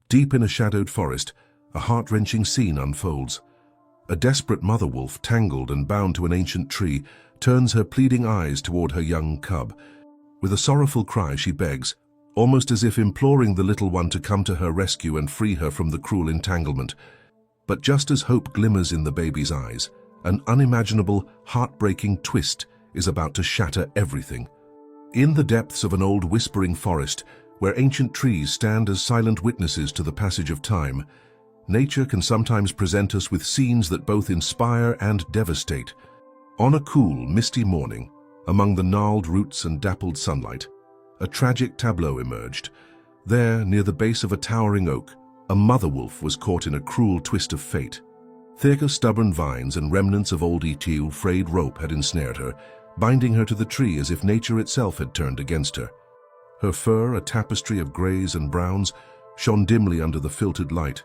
Deep in a shadowed forest, a heart-wrenching scene unfolds. A desperate mother wolf, tangled and bound to an ancient tree, turns her pleading eyes toward her young cub. With a sorrowful cry, she begs, almost as if imploring the little one to come to her rescue and free her from the cruel entanglement. But just as hope glimmers in the baby's eyes, an unimaginable, heartbreaking twist is about to shatter everything. In the depths of an old whispering forest, where ancient trees stand as silent witnesses to the passage of time, nature can sometimes present us with scenes that both inspire and devastate. On a cool, misty morning, among the gnarled roots and dappled sunlight, a tragic tableau emerged. There, near the base of a towering oak, a mother wolf was caught in a cruel twist of fate. Thick stubborn vines and remnants of old eel frayed rope had ensnared her, binding her to the tree as if nature itself had turned against her. Her fur, a tapestry of grays and browns, shone dimly under the filtered light,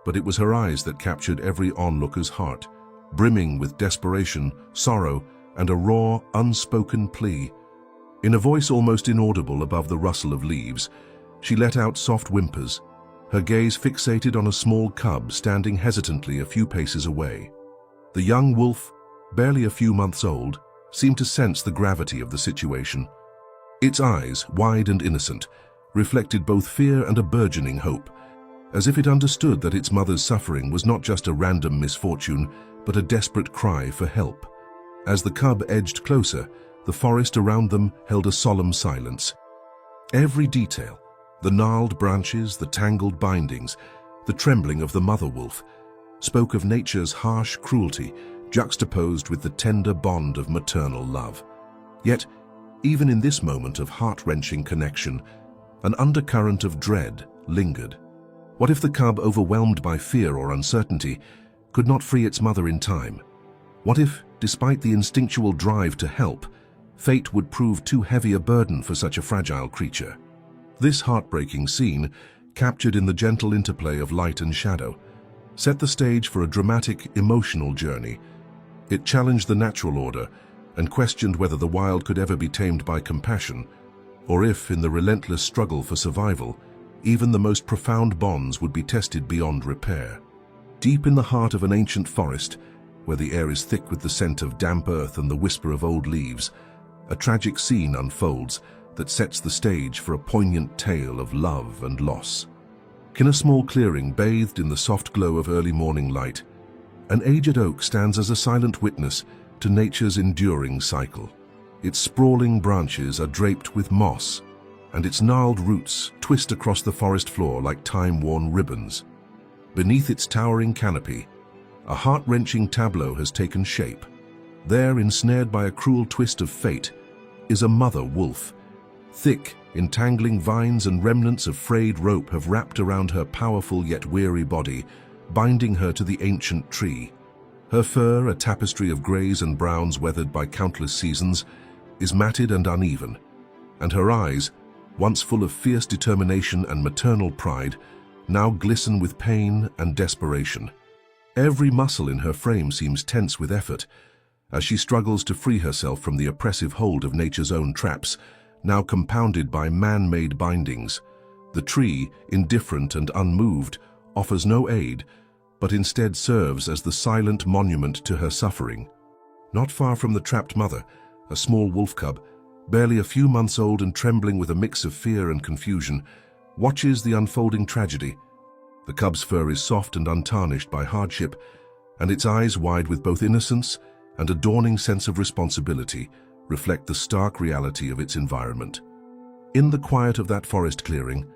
but it was her eyes that captured every onlooker's heart, brimming with desperation, sorrow, and a raw, unspoken plea. In a voice almost inaudible above the rustle of leaves, she let out soft whimpers, her gaze fixated on a small cub standing hesitantly a few paces away. The young wolf, barely a few months old, seemed to sense the gravity of the situation. Its eyes, wide and innocent, reflected both fear and a burgeoning hope, as if it understood that its mother's suffering was not just a random misfortune, but a desperate cry for help. As the cub edged closer, the forest around them held a solemn silence. Every detail, the gnarled branches, the tangled bindings, the trembling of the mother wolf, spoke of nature's harsh cruelty juxtaposed with the tender bond of maternal love. Yet, even in this moment of heart-wrenching connection, an undercurrent of dread lingered. What if the cub, overwhelmed by fear or uncertainty, could not free its mother in time? What if, despite the instinctual drive to help, fate would prove too heavy a burden for such a fragile creature? This heartbreaking scene, captured in the gentle interplay of light and shadow, set the stage for a dramatic, emotional journey. It challenged the natural order and questioned whether the wild could ever be tamed by compassion, or if, in the relentless struggle for survival, even the most profound bonds would be tested beyond repair. Deep in the heart of an ancient forest, where the air is thick with the scent of damp earth and the whisper of old leaves, a tragic scene unfolds that sets the stage for a poignant tale of love and loss. In a small clearing bathed in the soft glow of early morning light, an aged oak stands as a silent witness to nature's enduring cycle. Its sprawling branches are draped with moss, and its gnarled roots twist across the forest floor like time-worn ribbons. Beneath its towering canopy, a heart-wrenching tableau has taken shape. There, ensnared by a cruel twist of fate, is a mother wolf. Thick, entangling vines and remnants of frayed rope have wrapped around her powerful yet weary body, binding her to the ancient tree. Her fur, a tapestry of grays and browns weathered by countless seasons, is matted and uneven, and her eyes, once full of fierce determination and maternal pride, now glisten with pain and desperation. Every muscle in her frame seems tense with effort, as she struggles to free herself from the oppressive hold of nature's own traps, now compounded by man-made bindings. The tree, indifferent and unmoved, offers no aid, but instead serves as the silent monument to her suffering. Not far from the trapped mother, a small wolf cub, barely a few months old and trembling with a mix of fear and confusion, watches the unfolding tragedy. The cub's fur is soft and untarnished by hardship, and its eyes, wide with both innocence and a dawning sense of responsibility, reflect the stark reality of its environment. In the quiet of that forest clearing,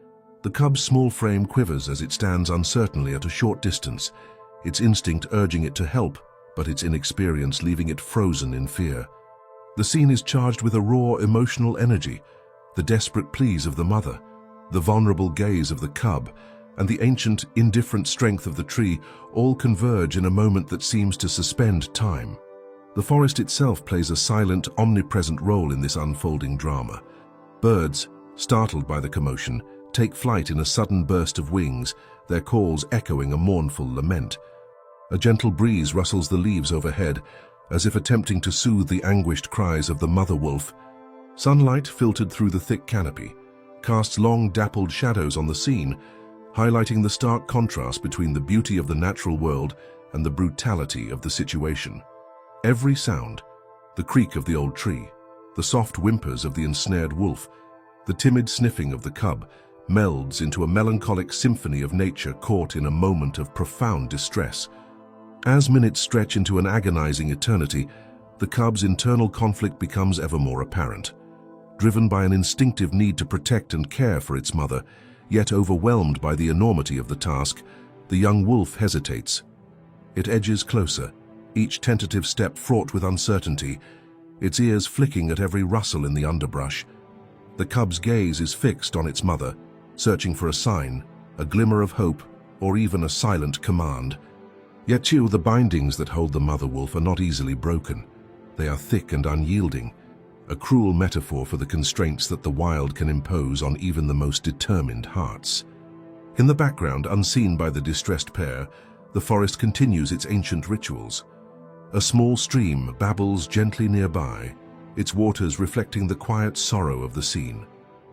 the cub's small frame quivers as it stands uncertainly at a short distance, its instinct urging it to help, but its inexperience leaving it frozen in fear. The scene is charged with a raw emotional energy, the desperate pleas of the mother, the vulnerable gaze of the cub, and the ancient, indifferent strength of the tree all converge in a moment that seems to suspend time. The forest itself plays a silent, omnipresent role in this unfolding drama. Birds, startled by the commotion, take flight in a sudden burst of wings, their calls echoing a mournful lament. A gentle breeze rustles the leaves overhead, as if attempting to soothe the anguished cries of the mother wolf. Sunlight, filtered through the thick canopy, casts long dappled shadows on the scene, highlighting the stark contrast between the beauty of the natural world and the brutality of the situation. Every sound, the creak of the old tree, the soft whimpers of the ensnared wolf, the timid sniffing of the cub, melds into a melancholic symphony of nature caught in a moment of profound distress. As minutes stretch into an agonizing eternity, the cub's internal conflict becomes ever more apparent. Driven by an instinctive need to protect and care for its mother, yet overwhelmed by the enormity of the task, the young wolf hesitates. It edges closer, each tentative step fraught with uncertainty, its ears flicking at every rustle in the underbrush. The cub's gaze is fixed on its mother, searching for a sign, a glimmer of hope, or even a silent command. Yet too, the bindings that hold the mother wolf are not easily broken. They are thick and unyielding, a cruel metaphor for the constraints that the wild can impose on even the most determined hearts. In the background, unseen by the distressed pair, the forest continues its ancient rituals. A small stream babbles gently nearby, its waters reflecting the quiet sorrow of the scene.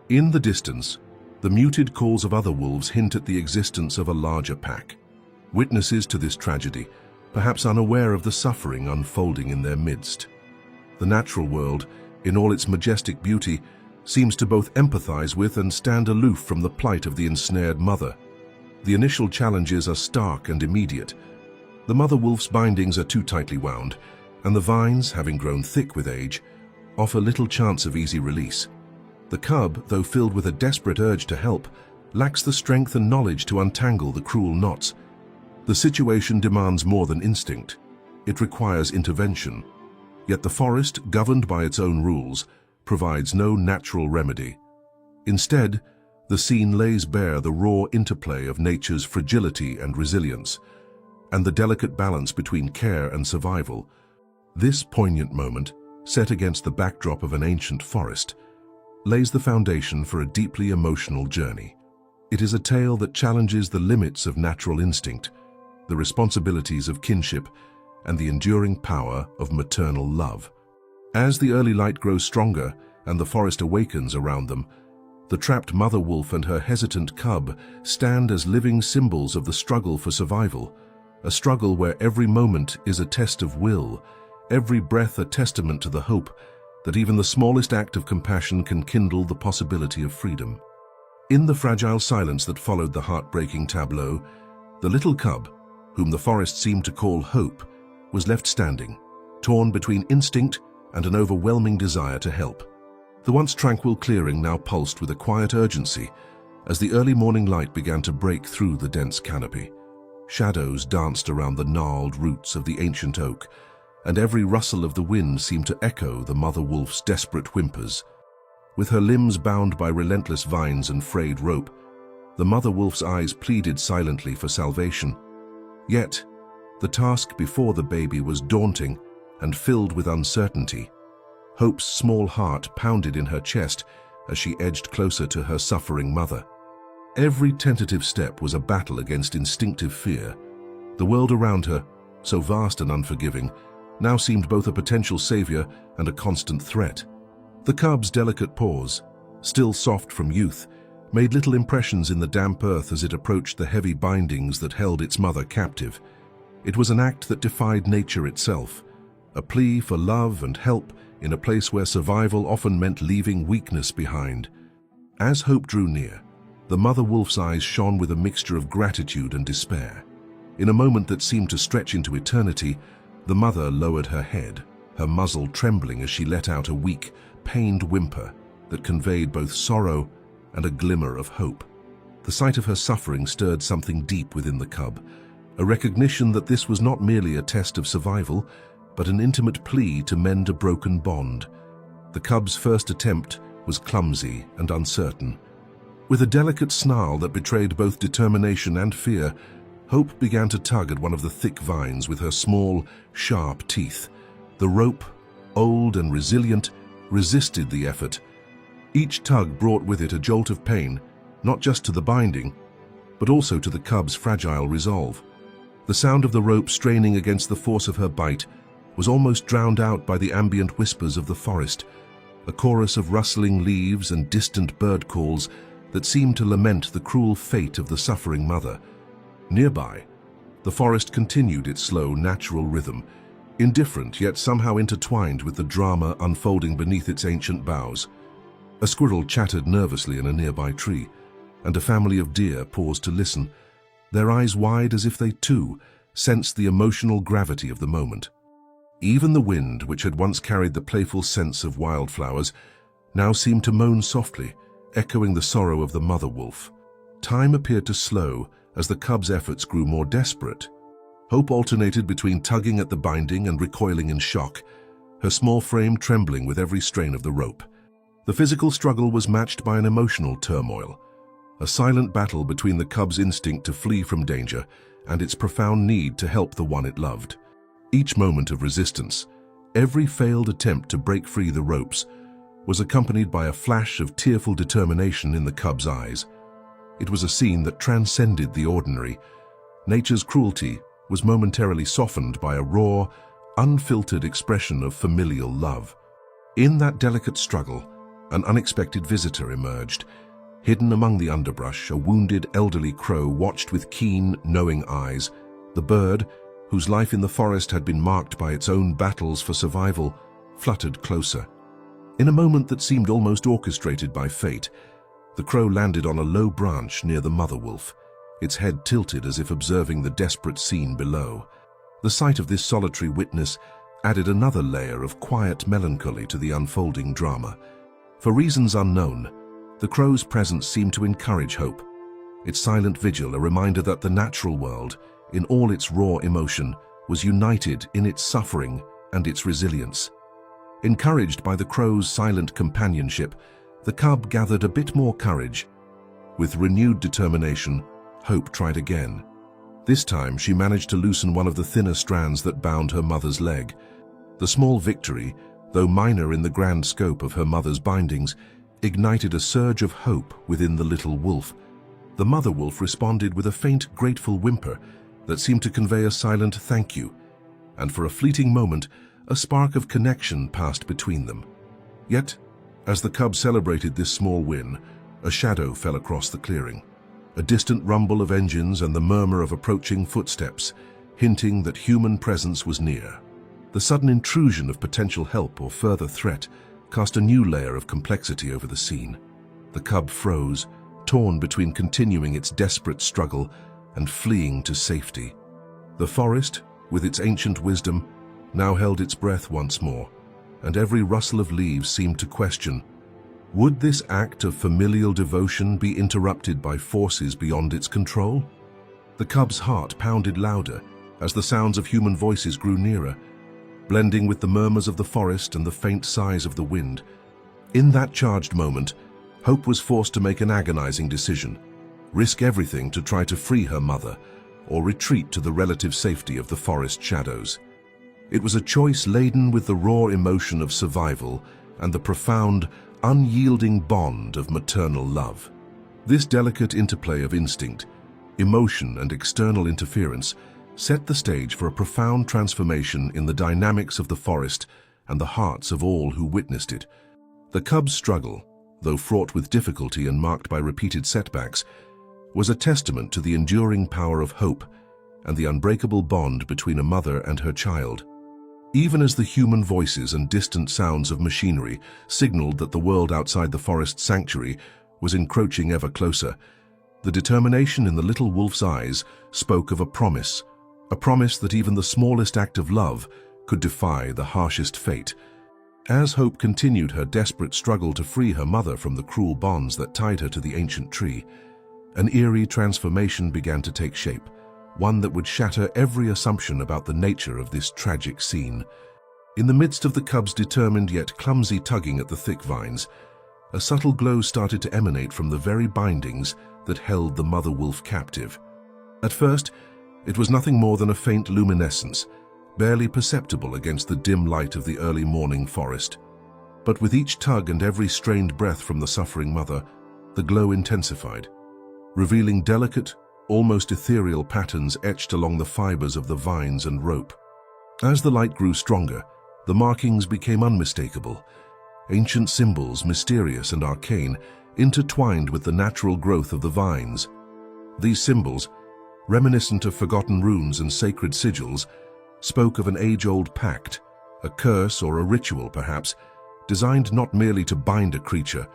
In the distance, the muted calls of other wolves hint at the existence of a larger pack, witnesses to this tragedy, perhaps unaware of the suffering unfolding in their midst. The natural world, in all its majestic beauty, seems to both empathize with and stand aloof from the plight of the ensnared mother. The initial challenges are stark and immediate. The mother wolf's bindings are too tightly wound, and the vines, having grown thick with age, offer little chance of easy release. The cub, though filled with a desperate urge to help, lacks the strength and knowledge to untangle the cruel knots. The situation demands more than instinct. It requires intervention. Yet the forest, governed by its own rules, provides no natural remedy. Instead, the scene lays bare the raw interplay of nature's fragility and resilience, and the delicate balance between care and survival. This poignant moment, set against the backdrop of an ancient forest, lays the foundation for a deeply emotional journey. It is a tale that challenges the limits of natural instinct, the responsibilities of kinship, and the enduring power of maternal love. As the early light grows stronger and the forest awakens around them, the trapped mother wolf and her hesitant cub stand as living symbols of the struggle for survival, a struggle where every moment is a test of will, every breath a testament to the hope that even the smallest act of compassion can kindle the possibility of freedom. In the fragile silence that followed the heartbreaking tableau, the little cub, whom the forest seemed to call Hope, was left standing, torn between instinct and an overwhelming desire to help. The once tranquil clearing now pulsed with a quiet urgency as the early morning light began to break through the dense canopy. Shadows danced around the gnarled roots of the ancient oak, and every rustle of the wind seemed to echo the mother wolf's desperate whimpers. With her limbs bound by relentless vines and frayed rope, the mother wolf's eyes pleaded silently for salvation. Yet, the task before the baby was daunting and filled with uncertainty. Hope's small heart pounded in her chest as she edged closer to her suffering mother. Every tentative step was a battle against instinctive fear. The world around her, so vast and unforgiving, now seemed both a potential savior and a constant threat. The cub's delicate paws, still soft from youth, made little impressions in the damp earth as it approached the heavy bindings that held its mother captive. It was an act that defied nature itself, a plea for love and help in a place where survival often meant leaving weakness behind. As Hope drew near, the mother wolf's eyes shone with a mixture of gratitude and despair. In a moment that seemed to stretch into eternity, the mother lowered her head, her muzzle trembling as she let out a weak, pained whimper that conveyed both sorrow and a glimmer of hope. The sight of her suffering stirred something deep within the cub, a recognition that this was not merely a test of survival, but an intimate plea to mend a broken bond. The cub's first attempt was clumsy and uncertain. With a delicate snarl that betrayed both determination and fear, Hope began to tug at one of the thick vines with her small, sharp teeth. The rope, old and resilient, resisted the effort. Each tug brought with it a jolt of pain, not just to the binding, but also to the cub's fragile resolve. The sound of the rope straining against the force of her bite was almost drowned out by the ambient whispers of the forest, a chorus of rustling leaves and distant bird calls that seemed to lament the cruel fate of the suffering mother. Nearby, the forest continued its slow, natural rhythm, indifferent yet somehow intertwined with the drama unfolding beneath its ancient boughs. A squirrel chattered nervously in a nearby tree, and a family of deer paused to listen, their eyes wide as if they too sensed the emotional gravity of the moment. Even the wind, which had once carried the playful scents of wildflowers, now seemed to moan softly, echoing the sorrow of the mother wolf. Time appeared to slow as the cub's efforts grew more desperate. Hope alternated between tugging at the binding and recoiling in shock, her small frame trembling with every strain of the rope. The physical struggle was matched by an emotional turmoil, a silent battle between the cub's instinct to flee from danger and its profound need to help the one it loved. Each moment of resistance, every failed attempt to break free the ropes, was accompanied by a flash of tearful determination in the cub's eyes. It was a scene that transcended the ordinary. Nature's cruelty was momentarily softened by a raw, unfiltered expression of familial love. In that delicate struggle, an unexpected visitor emerged. Hidden among the underbrush, a wounded elderly crow watched with keen, knowing eyes. The bird, whose life in the forest had been marked by its own battles for survival, fluttered closer. In a moment that seemed almost orchestrated by fate, the crow landed on a low branch near the mother wolf, its head tilted as if observing the desperate scene below. The sight of this solitary witness added another layer of quiet melancholy to the unfolding drama. For reasons unknown, the crow's presence seemed to encourage hope, its silent vigil a reminder that the natural world, in all its raw emotion, was united in its suffering and its resilience. Encouraged by the crow's silent companionship, the cub gathered a bit more courage. With renewed determination, Hope tried again. This time she managed to loosen one of the thinner strands that bound her mother's leg. The small victory, though minor in the grand scope of her mother's bindings, ignited a surge of hope within the little wolf. The mother wolf responded with a faint, grateful whimper that seemed to convey a silent thank you, and for a fleeting moment, a spark of connection passed between them. Yet, as the cub celebrated this small win, a shadow fell across the clearing. A distant rumble of engines and the murmur of approaching footsteps, hinting that human presence was near. The sudden intrusion of potential help or further threat cast a new layer of complexity over the scene. The cub froze, torn between continuing its desperate struggle and fleeing to safety. The forest, with its ancient wisdom, now held its breath once more, and every rustle of leaves seemed to question, would this act of familial devotion be interrupted by forces beyond its control? The cub's heart pounded louder as the sounds of human voices grew nearer, blending with the murmurs of the forest and the faint sighs of the wind. In that charged moment, Hope was forced to make an agonizing decision: risk everything to try to free her mother, or retreat to the relative safety of the forest shadows. It was a choice laden with the raw emotion of survival and the profound, unyielding bond of maternal love. This delicate interplay of instinct, emotion, and external interference set the stage for a profound transformation in the dynamics of the forest and the hearts of all who witnessed it. The cub's struggle, though fraught with difficulty and marked by repeated setbacks, was a testament to the enduring power of hope and the unbreakable bond between a mother and her child. Even as the human voices and distant sounds of machinery signaled that the world outside the forest sanctuary was encroaching ever closer, the determination in the little wolf's eyes spoke of a promise that even the smallest act of love could defy the harshest fate. As Hope continued her desperate struggle to free her mother from the cruel bonds that tied her to the ancient tree, an eerie transformation began to take shape, one that would shatter every assumption about the nature of this tragic scene. In the midst of the cub's determined yet clumsy tugging at the thick vines, a subtle glow started to emanate from the very bindings that held the mother wolf captive. At first, it was nothing more than a faint luminescence, barely perceptible against the dim light of the early morning forest. But with each tug and every strained breath from the suffering mother, the glow intensified, revealing delicate, almost ethereal patterns etched along the fibers of the vines and rope. As the light grew stronger, the markings became unmistakable, ancient symbols, mysterious and arcane, intertwined with the natural growth of the vines. These symbols, reminiscent of forgotten runes and sacred sigils, spoke of an age-old pact, a curse or a ritual perhaps, designed not merely to bind a creature,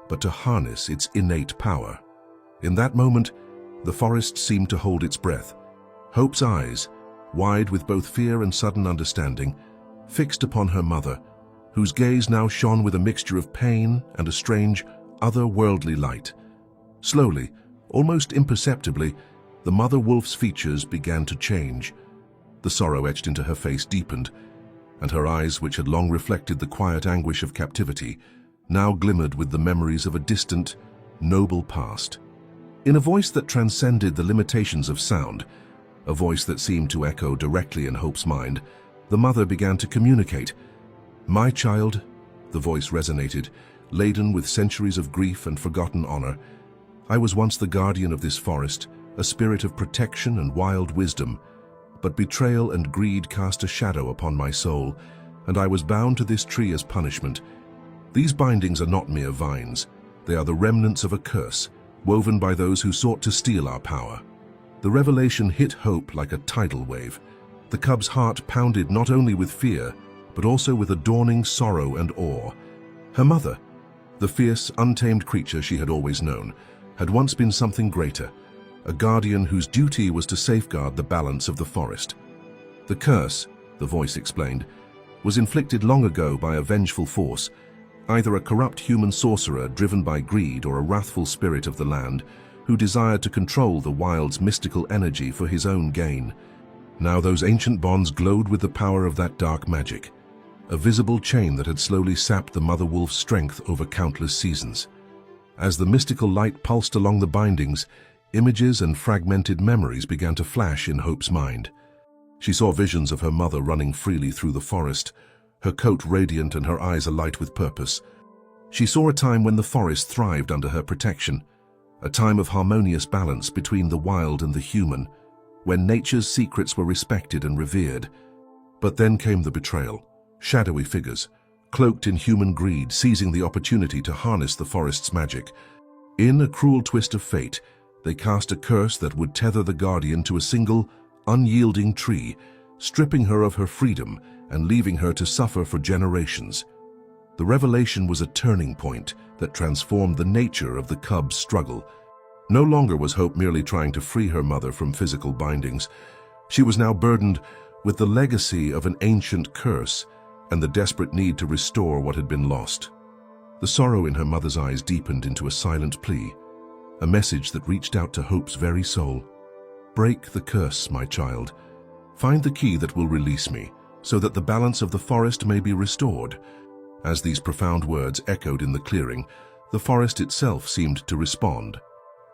but to harness its innate power. In that moment, the forest seemed to hold its breath. Hope's eyes, wide with both fear and sudden understanding, fixed upon her mother, whose gaze now shone with a mixture of pain and a strange, otherworldly light. Slowly, almost imperceptibly, the mother wolf's features began to change. The sorrow etched into her face deepened, and her eyes, which had long reflected the quiet anguish of captivity, now glimmered with the memories of a distant, noble past. In a voice that transcended the limitations of sound, a voice that seemed to echo directly in Hope's mind, the mother began to communicate. "My child," the voice resonated, laden with centuries of grief and forgotten honor. "I was once the guardian of this forest, a spirit of protection and wild wisdom. But betrayal and greed cast a shadow upon my soul, and I was bound to this tree as punishment. These bindings are not mere vines. They are the remnants of a curse, woven by those who sought to steal our power." The revelation hit Hope like a tidal wave. The cub's heart pounded not only with fear, but also with a dawning sorrow and awe. Her mother, the fierce, untamed creature she had always known, had once been something greater, a guardian whose duty was to safeguard the balance of the forest. The curse, the voice explained, was inflicted long ago by a vengeful force, either a corrupt human sorcerer driven by greed or a wrathful spirit of the land, who desired to control the wild's mystical energy for his own gain. Now those ancient bonds glowed with the power of that dark magic, a visible chain that had slowly sapped the mother wolf's strength over countless seasons. As the mystical light pulsed along the bindings, images and fragmented memories began to flash in Hope's mind. She saw visions of her mother running freely through the forest, her coat radiant and her eyes alight with purpose. She saw a time when the forest thrived under her protection, a time of harmonious balance between the wild and the human, when nature's secrets were respected and revered. But then came the betrayal, shadowy figures, cloaked in human greed, seizing the opportunity to harness the forest's magic. In a cruel twist of fate, they cast a curse that would tether the guardian to a single, unyielding tree, stripping her of her freedom and leaving her to suffer for generations. The revelation was a turning point that transformed the nature of the cub's struggle. No longer was Hope merely trying to free her mother from physical bindings. She was now burdened with the legacy of an ancient curse and the desperate need to restore what had been lost. The sorrow in her mother's eyes deepened into a silent plea, a message that reached out to Hope's very soul. "Break the curse, my child. Find the key that will release me, so that the balance of the forest may be restored." As these profound words echoed in the clearing, the forest itself seemed to respond.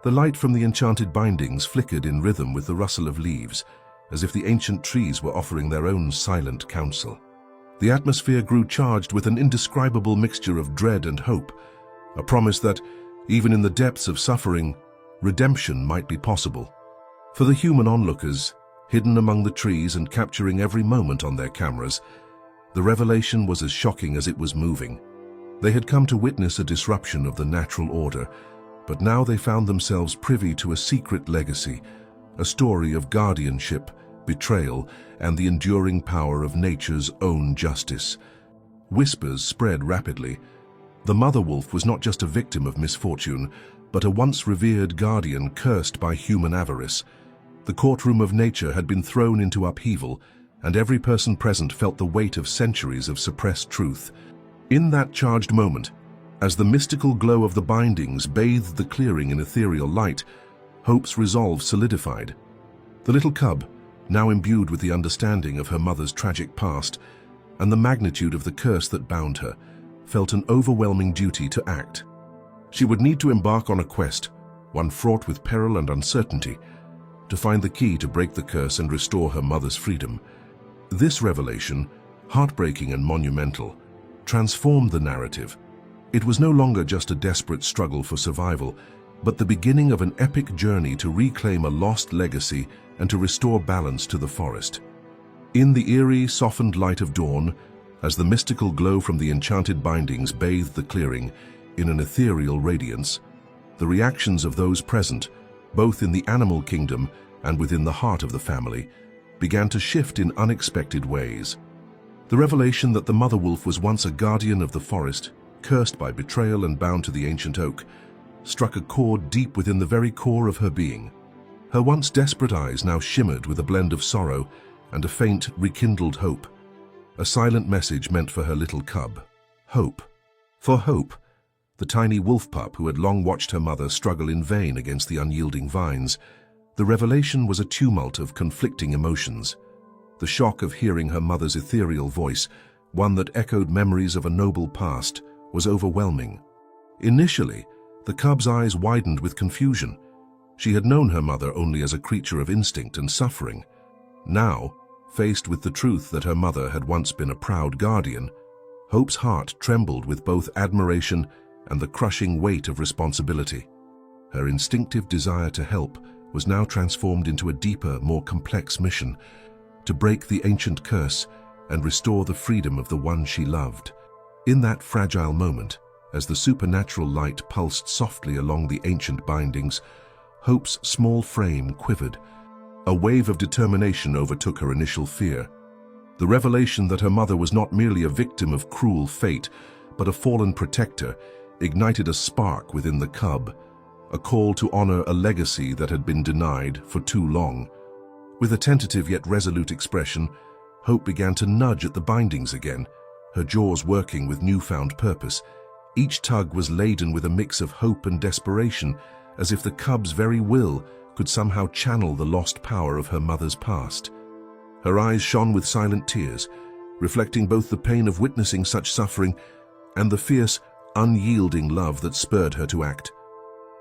The light from the enchanted bindings flickered in rhythm with the rustle of leaves, as if the ancient trees were offering their own silent counsel. The atmosphere grew charged with an indescribable mixture of dread and hope, a promise that, even in the depths of suffering, redemption might be possible. For the human onlookers, hidden among the trees and capturing every moment on their cameras, the revelation was as shocking as it was moving. They had come to witness a disruption of the natural order, but now they found themselves privy to a secret legacy, a story of guardianship, betrayal, and the enduring power of nature's own justice. Whispers spread rapidly. The mother wolf was not just a victim of misfortune, but a once revered guardian cursed by human avarice. The courtroom of nature had been thrown into upheaval, and every person present felt the weight of centuries of suppressed truth. In that charged moment, as the mystical glow of the bindings bathed the clearing in ethereal light, Hope's resolve solidified. The little cub, now imbued with the understanding of her mother's tragic past and the magnitude of the curse that bound her, felt an overwhelming duty to act. She would need to embark on a quest, one fraught with peril and uncertainty, to find the key to break the curse and restore her mother's freedom. This revelation, heartbreaking and monumental, transformed the narrative. It was no longer just a desperate struggle for survival, but the beginning of an epic journey to reclaim a lost legacy and to restore balance to the forest. In the eerie, softened light of dawn, as the mystical glow from the enchanted bindings bathed the clearing, in an ethereal radiance. The reactions of those present, both in the animal kingdom and within the heart of the family, began to shift in unexpected ways. The revelation that the mother wolf was once a guardian of the forest, cursed by betrayal and bound to the ancient oak, struck a chord deep within the very core of her being. Her once desperate eyes now shimmered with a blend of sorrow and a faint, rekindled hope. A silent message meant for her little cub. Hope. For Hope, the tiny wolf pup who had long watched her mother struggle in vain against the unyielding vines, the revelation was a tumult of conflicting emotions. The shock of hearing her mother's ethereal voice, one that echoed memories of a noble past, was overwhelming. Initially, the cub's eyes widened with confusion. She had known her mother only as a creature of instinct and suffering. Now, faced with the truth that her mother had once been a proud guardian, Hope's heart trembled with both admiration and the crushing weight of responsibility. Her instinctive desire to help was now transformed into a deeper, more complex mission, to break the ancient curse and restore the freedom of the one she loved. In that fragile moment, as the supernatural light pulsed softly along the ancient bindings, Hope's small frame quivered. A wave of determination overtook her initial fear. The revelation that her mother was not merely a victim of cruel fate, but a fallen protector, ignited a spark within the cub, a call to honor a legacy that had been denied for too long. With a tentative yet resolute expression, Hope began to nudge at the bindings again, her jaws working with newfound purpose. Each tug was laden with a mix of hope and desperation, as if the cub's very will could somehow channel the lost power of her mother's past. Her eyes shone with silent tears, reflecting both the pain of witnessing such suffering and the fierce, unyielding love that spurred her to act.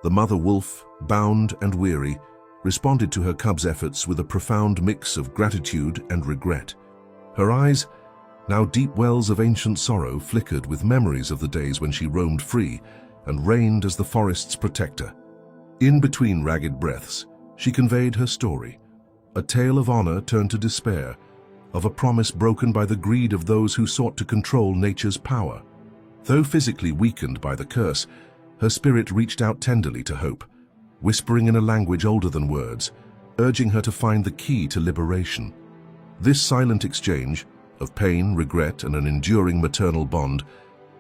The mother wolf, bound and weary, responded to her cub's efforts with a profound mix of gratitude and regret. Her eyes, now deep wells of ancient sorrow, flickered with memories of the days when she roamed free and reigned as the forest's protector. In between ragged breaths, she conveyed her story, a tale of honor turned to despair, of a promise broken by the greed of those who sought to control nature's power. Though physically weakened by the curse, her spirit reached out tenderly to Hope, whispering in a language older than words, urging her to find the key to liberation. This silent exchange, of pain, regret, and an enduring maternal bond,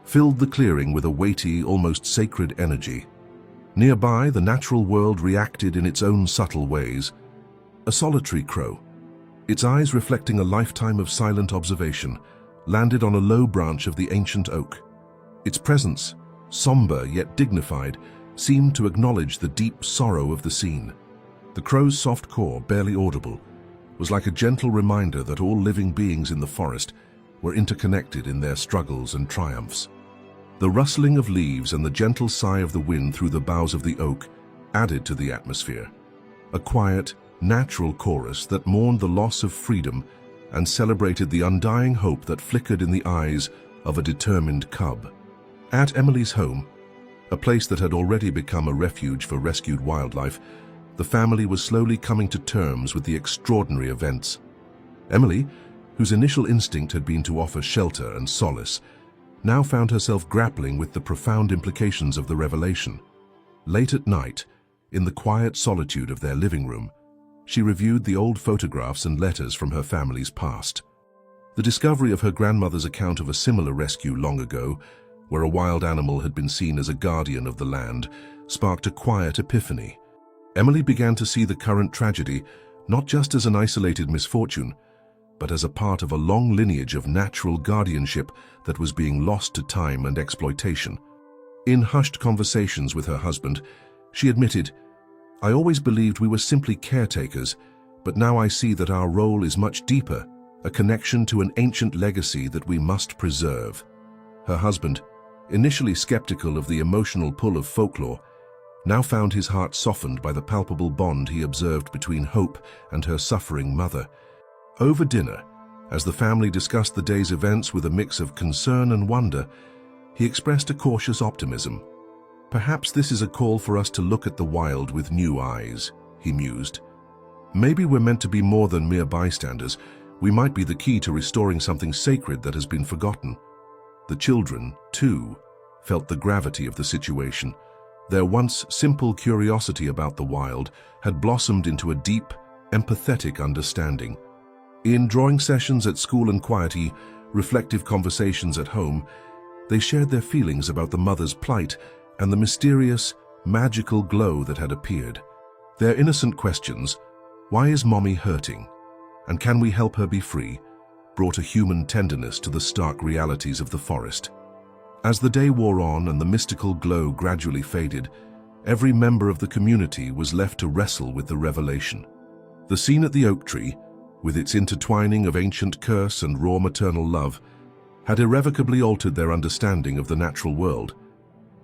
filled the clearing with a weighty, almost sacred energy. Nearby, the natural world reacted in its own subtle ways. A solitary crow, its eyes reflecting a lifetime of silent observation, landed on a low branch of the ancient oak. Its presence, somber yet dignified, seemed to acknowledge the deep sorrow of the scene. The crow's soft call, barely audible, was like a gentle reminder that all living beings in the forest were interconnected in their struggles and triumphs. The rustling of leaves and the gentle sigh of the wind through the boughs of the oak added to the atmosphere, a quiet, natural chorus that mourned the loss of freedom and celebrated the undying hope that flickered in the eyes of a determined cub. At Emily's home, a place that had already become a refuge for rescued wildlife, the family was slowly coming to terms with the extraordinary events. Emily, whose initial instinct had been to offer shelter and solace, now found herself grappling with the profound implications of the revelation. Late at night, in the quiet solitude of their living room, she reviewed the old photographs and letters from her family's past. The discovery of her grandmother's account of a similar rescue long ago, where a wild animal had been seen as a guardian of the land, sparked a quiet epiphany. Emily began to see the current tragedy not just as an isolated misfortune, but as a part of a long lineage of natural guardianship that was being lost to time and exploitation. In hushed conversations with her husband, she admitted, "I always believed we were simply caretakers, but now I see that our role is much deeper, a connection to an ancient legacy that we must preserve." Her husband, initially skeptical of the emotional pull of folklore, now found his heart softened by the palpable bond he observed between Hope and her suffering mother. Over dinner, as the family discussed the day's events with a mix of concern and wonder, he expressed a cautious optimism. "Perhaps this is a call for us to look at the wild with new eyes," he mused. "Maybe we're meant to be more than mere bystanders. We might be the key to restoring something sacred that has been forgotten." The children, too, felt the gravity of the situation. Their once simple curiosity about the wild had blossomed into a deep, empathetic understanding. In drawing sessions at school and quietly, reflective conversations at home, they shared their feelings about the mother's plight and the mysterious, magical glow that had appeared. Their innocent questions, "Why is Mommy hurting? And can we help her be free?" brought a human tenderness to the stark realities of the forest. As the day wore on and the mystical glow gradually faded, every member of the community was left to wrestle with the revelation. The scene at the oak tree, with its intertwining of ancient curse and raw maternal love, had irrevocably altered their understanding of the natural world.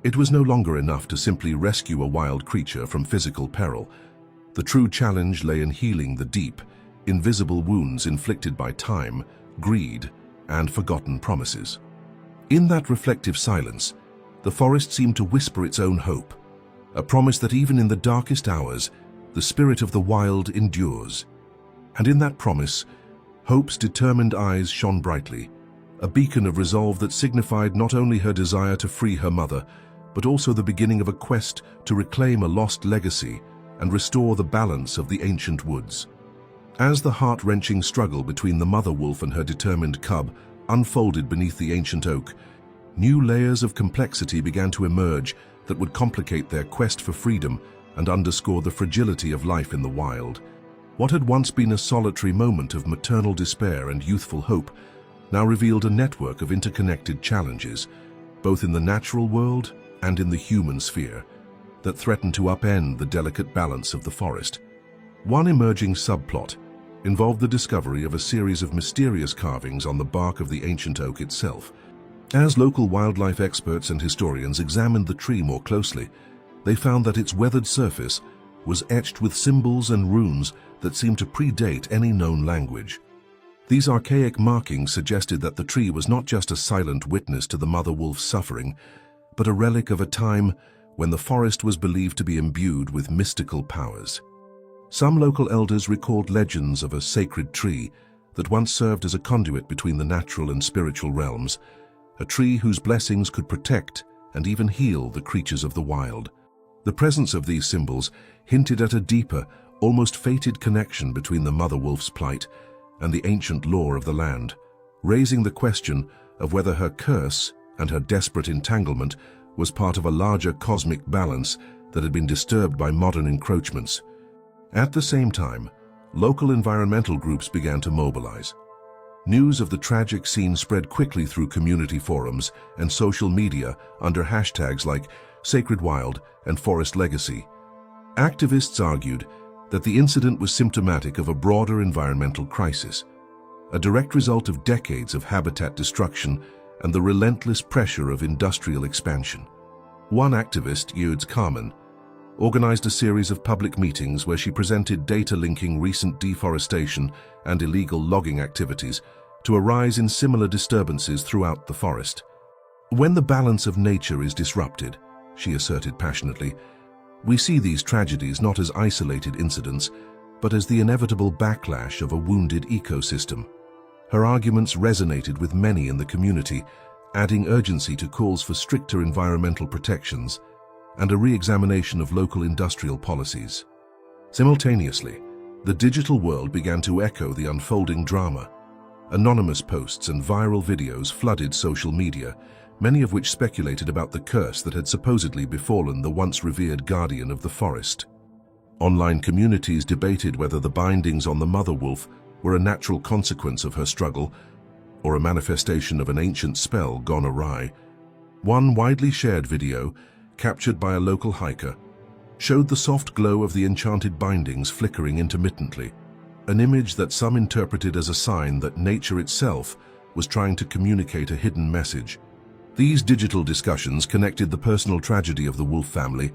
It was no longer enough to simply rescue a wild creature from physical peril. The true challenge lay in healing the deep, invisible wounds inflicted by time, greed, and forgotten promises. In that reflective silence, the forest seemed to whisper its own hope, a promise that even in the darkest hours, the spirit of the wild endures. And in that promise, hope's determined eyes shone brightly, a beacon of resolve that signified not only her desire to free her mother, but also the beginning of a quest to reclaim a lost legacy and restore the balance of the ancient woods. As the heart-wrenching struggle between the mother wolf and her determined cub unfolded beneath the ancient oak, new layers of complexity began to emerge that would complicate their quest for freedom and underscore the fragility of life in the wild. What had once been a solitary moment of maternal despair and youthful hope now revealed a network of interconnected challenges, both in the natural world and in the human sphere, that threatened to upend the delicate balance of the forest. One emerging subplot involved the discovery of a series of mysterious carvings on the bark of the ancient oak itself. As local wildlife experts and historians examined the tree more closely, they found that its weathered surface was etched with symbols and runes that seemed to predate any known language. These archaic markings suggested that the tree was not just a silent witness to the mother wolf's suffering, but a relic of a time when the forest was believed to be imbued with mystical powers. Some local elders recalled legends of a sacred tree that once served as a conduit between the natural and spiritual realms, a tree whose blessings could protect and even heal the creatures of the wild. The presence of these symbols hinted at a deeper, almost fated connection between the mother wolf's plight and the ancient lore of the land, raising the question of whether her curse and her desperate entanglement was part of a larger cosmic balance that had been disturbed by modern encroachments. At the same time, local environmental groups began to mobilize. News of the tragic scene spread quickly through community forums and social media under hashtags like Sacred Wild and Forest Legacy. Activists argued that the incident was symptomatic of a broader environmental crisis, a direct result of decades of habitat destruction and the relentless pressure of industrial expansion. One activist, Yurds Carmen, organized a series of public meetings where she presented data linking recent deforestation and illegal logging activities to a rise in similar disturbances throughout the forest. When the balance of nature is disrupted, she asserted passionately, we see these tragedies not as isolated incidents, but as the inevitable backlash of a wounded ecosystem. Her arguments resonated with many in the community, adding urgency to calls for stricter environmental protections and a re-examination of local industrial policies. Simultaneously, the digital world began to echo the unfolding drama. Anonymous posts and viral videos flooded social media, many of which speculated about the curse that had supposedly befallen the once revered guardian of the forest. Online communities debated whether the bindings on the mother wolf were a natural consequence of her struggle or a manifestation of an ancient spell gone awry. One widely shared video, captured by a local hiker, showed the soft glow of the enchanted bindings flickering intermittently, an image that some interpreted as a sign that nature itself was trying to communicate a hidden message. These digital discussions connected the personal tragedy of the wolf family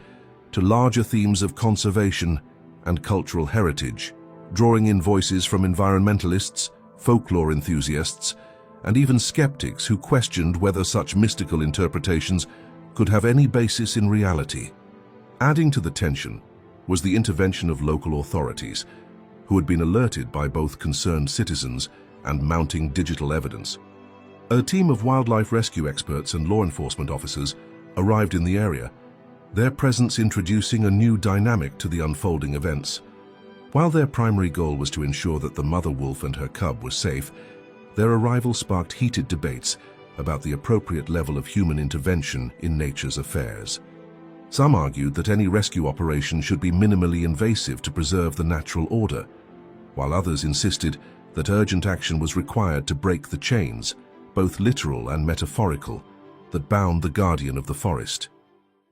to larger themes of conservation and cultural heritage, drawing in voices from environmentalists, folklore enthusiasts, and even skeptics who questioned whether such mystical interpretations could have any basis in reality. Adding to the tension was the intervention of local authorities, who had been alerted by both concerned citizens and mounting digital evidence. A team of wildlife rescue experts and law enforcement officers arrived in the area, their presence introducing a new dynamic to the unfolding events. While their primary goal was to ensure that the mother wolf and her cub were safe, their arrival sparked heated debates about the appropriate level of human intervention in nature's affairs. Some argued that any rescue operation should be minimally invasive to preserve the natural order, while others insisted that urgent action was required to break the chains, both literal and metaphorical, that bound the guardian of the forest.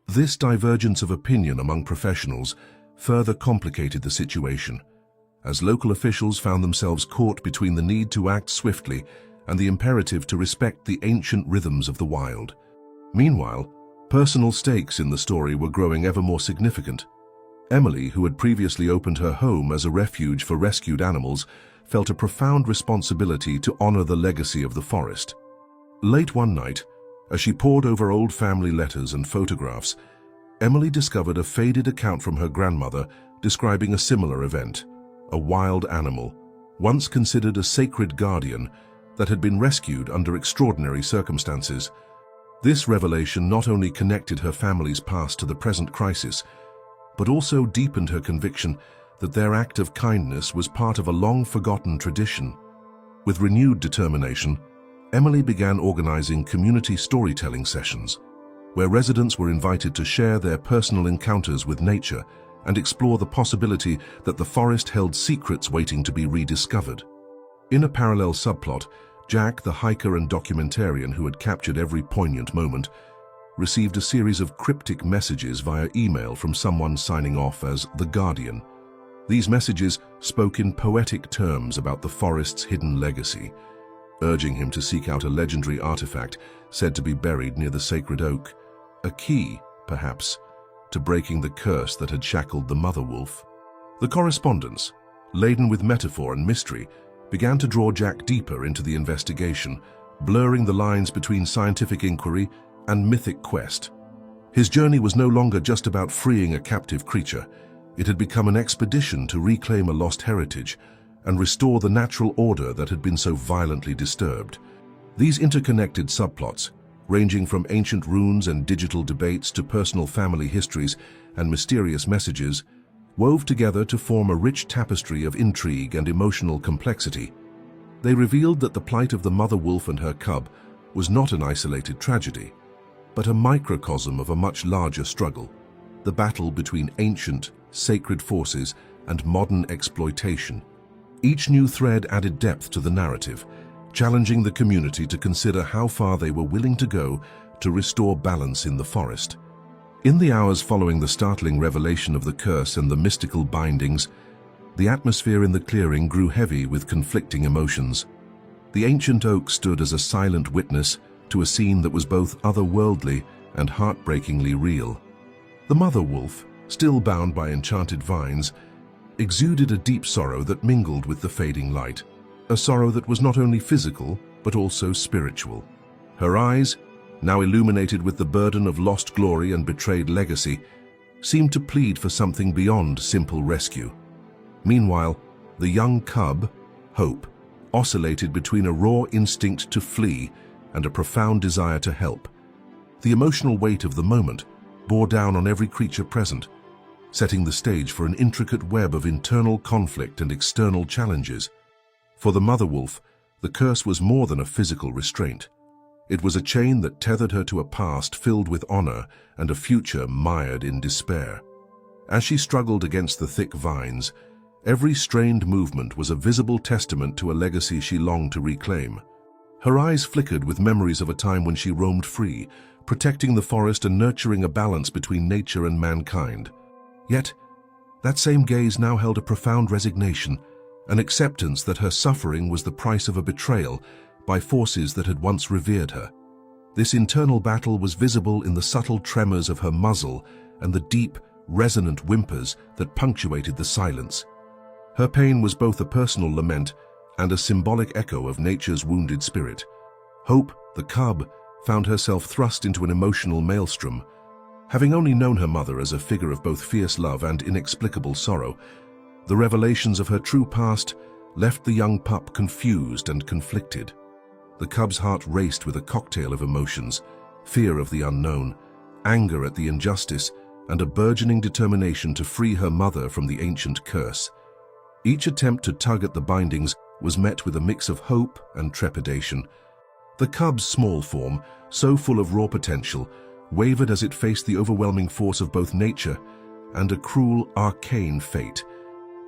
This divergence of opinion among professionals further complicated the situation, as local officials found themselves caught between the need to act swiftly and the imperative to respect the ancient rhythms of the wild. Meanwhile, personal stakes in the story were growing ever more significant. Emily, who had previously opened her home as a refuge for rescued animals, felt a profound responsibility to honor the legacy of the forest. Late one night, as she pored over old family letters and photographs, Emily discovered a faded account from her grandmother describing a similar event, a wild animal, once considered a sacred guardian, that had been rescued under extraordinary circumstances. This revelation not only connected her family's past to the present crisis, but also deepened her conviction that their act of kindness was part of a long-forgotten tradition. With renewed determination, Emily began organizing community storytelling sessions, where residents were invited to share their personal encounters with nature and explore the possibility that the forest held secrets waiting to be rediscovered. In a parallel subplot, Jack, the hiker and documentarian who had captured every poignant moment, received a series of cryptic messages via email from someone signing off as the Guardian. These messages spoke in poetic terms about the forest's hidden legacy, urging him to seek out a legendary artifact said to be buried near the sacred oak, a key, perhaps, to breaking the curse that had shackled the mother wolf. The correspondence, laden with metaphor and mystery, began to draw Jack deeper into the investigation, blurring the lines between scientific inquiry and mythic quest. His journey was no longer just about freeing a captive creature. It had become an expedition to reclaim a lost heritage and restore the natural order that had been so violently disturbed. These interconnected subplots, ranging from ancient runes and digital debates to personal family histories and mysterious messages, wove together to form a rich tapestry of intrigue and emotional complexity. They revealed that the plight of the mother wolf and her cub was not an isolated tragedy, but a microcosm of a much larger struggle, the battle between ancient, sacred forces and modern exploitation. Each new thread added depth to the narrative, challenging the community to consider how far they were willing to go to restore balance in the forest. In the hours following the startling revelation of the curse and the mystical bindings, the atmosphere in the clearing grew heavy with conflicting emotions. The ancient oak stood as a silent witness to a scene that was both otherworldly and heartbreakingly real. The mother wolf, still bound by enchanted vines, exuded a deep sorrow that mingled with the fading light, a sorrow that was not only physical but also spiritual. Her eyes, now illuminated with the burden of lost glory and betrayed legacy, seemed to plead for something beyond simple rescue. Meanwhile, the young cub, Hope, oscillated between a raw instinct to flee and a profound desire to help. The emotional weight of the moment bore down on every creature present, setting the stage for an intricate web of internal conflict and external challenges. For the mother wolf, the curse was more than a physical restraint. It was a chain that tethered her to a past filled with honor and a future mired in despair. As she struggled against the thick vines, every strained movement was a visible testament to a legacy she longed to reclaim. Her eyes flickered with memories of a time when she roamed free, protecting the forest and nurturing a balance between nature and mankind. Yet, that same gaze now held a profound resignation, an acceptance that her suffering was the price of a betrayal by forces that had once revered her. This internal battle was visible in the subtle tremors of her muzzle and the deep, resonant whimpers that punctuated the silence. Her pain was both a personal lament and a symbolic echo of nature's wounded spirit. Hope, the cub, found herself thrust into an emotional maelstrom. Having only known her mother as a figure of both fierce love and inexplicable sorrow, the revelations of her true past left the young pup confused and conflicted. The cub's heart raced with a cocktail of emotions, fear of the unknown, anger at the injustice, and a burgeoning determination to free her mother from the ancient curse. Each attempt to tug at the bindings was met with a mix of hope and trepidation. The cub's small form, so full of raw potential, wavered as it faced the overwhelming force of both nature and a cruel, arcane fate.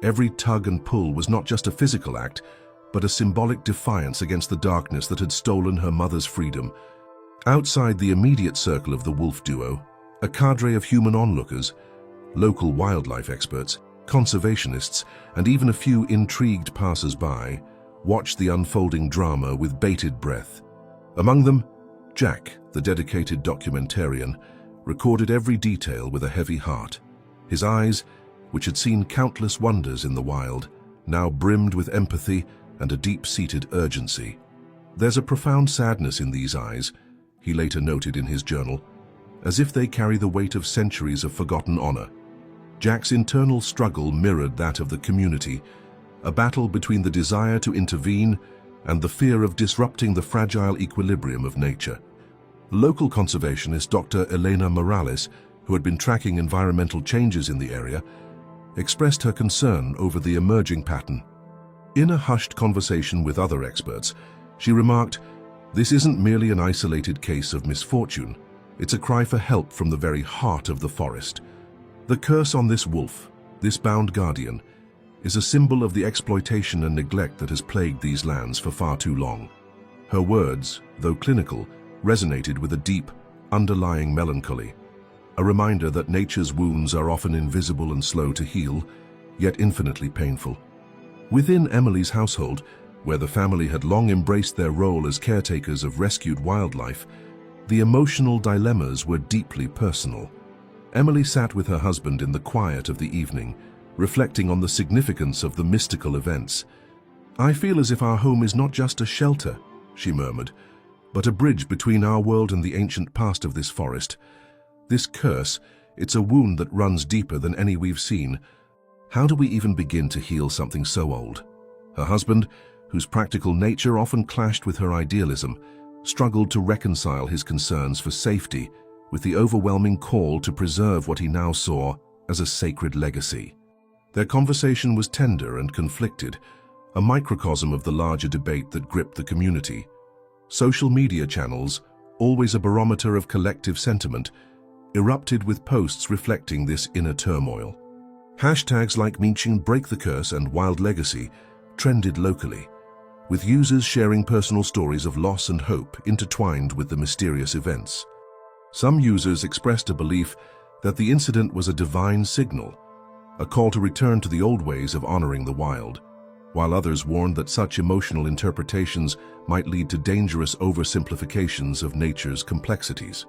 Every tug and pull was not just a physical act, but a symbolic defiance against the darkness that had stolen her mother's freedom. Outside the immediate circle of the wolf duo, a cadre of human onlookers, local wildlife experts, conservationists, and even a few intrigued passers-by watched the unfolding drama with bated breath. Among them, Jack, the dedicated documentarian, recorded every detail with a heavy heart. His eyes, which had seen countless wonders in the wild, now brimmed with empathy and a deep-seated urgency. "There's a profound sadness in these eyes," he later noted in his journal, "as if they carry the weight of centuries of forgotten honor." Jack's internal struggle mirrored that of the community, a battle between the desire to intervene and the fear of disrupting the fragile equilibrium of nature. Local conservationist Dr. Elena Morales, who had been tracking environmental changes in the area, expressed her concern over the emerging pattern. In a hushed conversation with other experts, she remarked, "This isn't merely an isolated case of misfortune. It's a cry for help from the very heart of the forest. The curse on this wolf, this bound guardian, is a symbol of the exploitation and neglect that has plagued these lands for far too long." Her words, though clinical, resonated with a deep, underlying melancholy, a reminder that nature's wounds are often invisible and slow to heal, yet infinitely painful. Within Emily's household, where the family had long embraced their role as caretakers of rescued wildlife, the emotional dilemmas were deeply personal. Emily sat with her husband in the quiet of the evening, reflecting on the significance of the mystical events. "I feel as if our home is not just a shelter," she murmured, "but a bridge between our world and the ancient past of this forest. This curse, it's a wound that runs deeper than any we've seen. How do we even begin to heal something so old?" Her husband, whose practical nature often clashed with her idealism, struggled to reconcile his concerns for safety with the overwhelming call to preserve what he now saw as a sacred legacy. Their conversation was tender and conflicted, a microcosm of the larger debate that gripped the community. Social media channels, always a barometer of collective sentiment, erupted with posts reflecting this inner turmoil. Hashtags like Menchin Break the Curse and Wild Legacy trended locally, with users sharing personal stories of loss and hope intertwined with the mysterious events. Some users expressed a belief that the incident was a divine signal, a call to return to the old ways of honoring the wild, while others warned that such emotional interpretations might lead to dangerous oversimplifications of nature's complexities.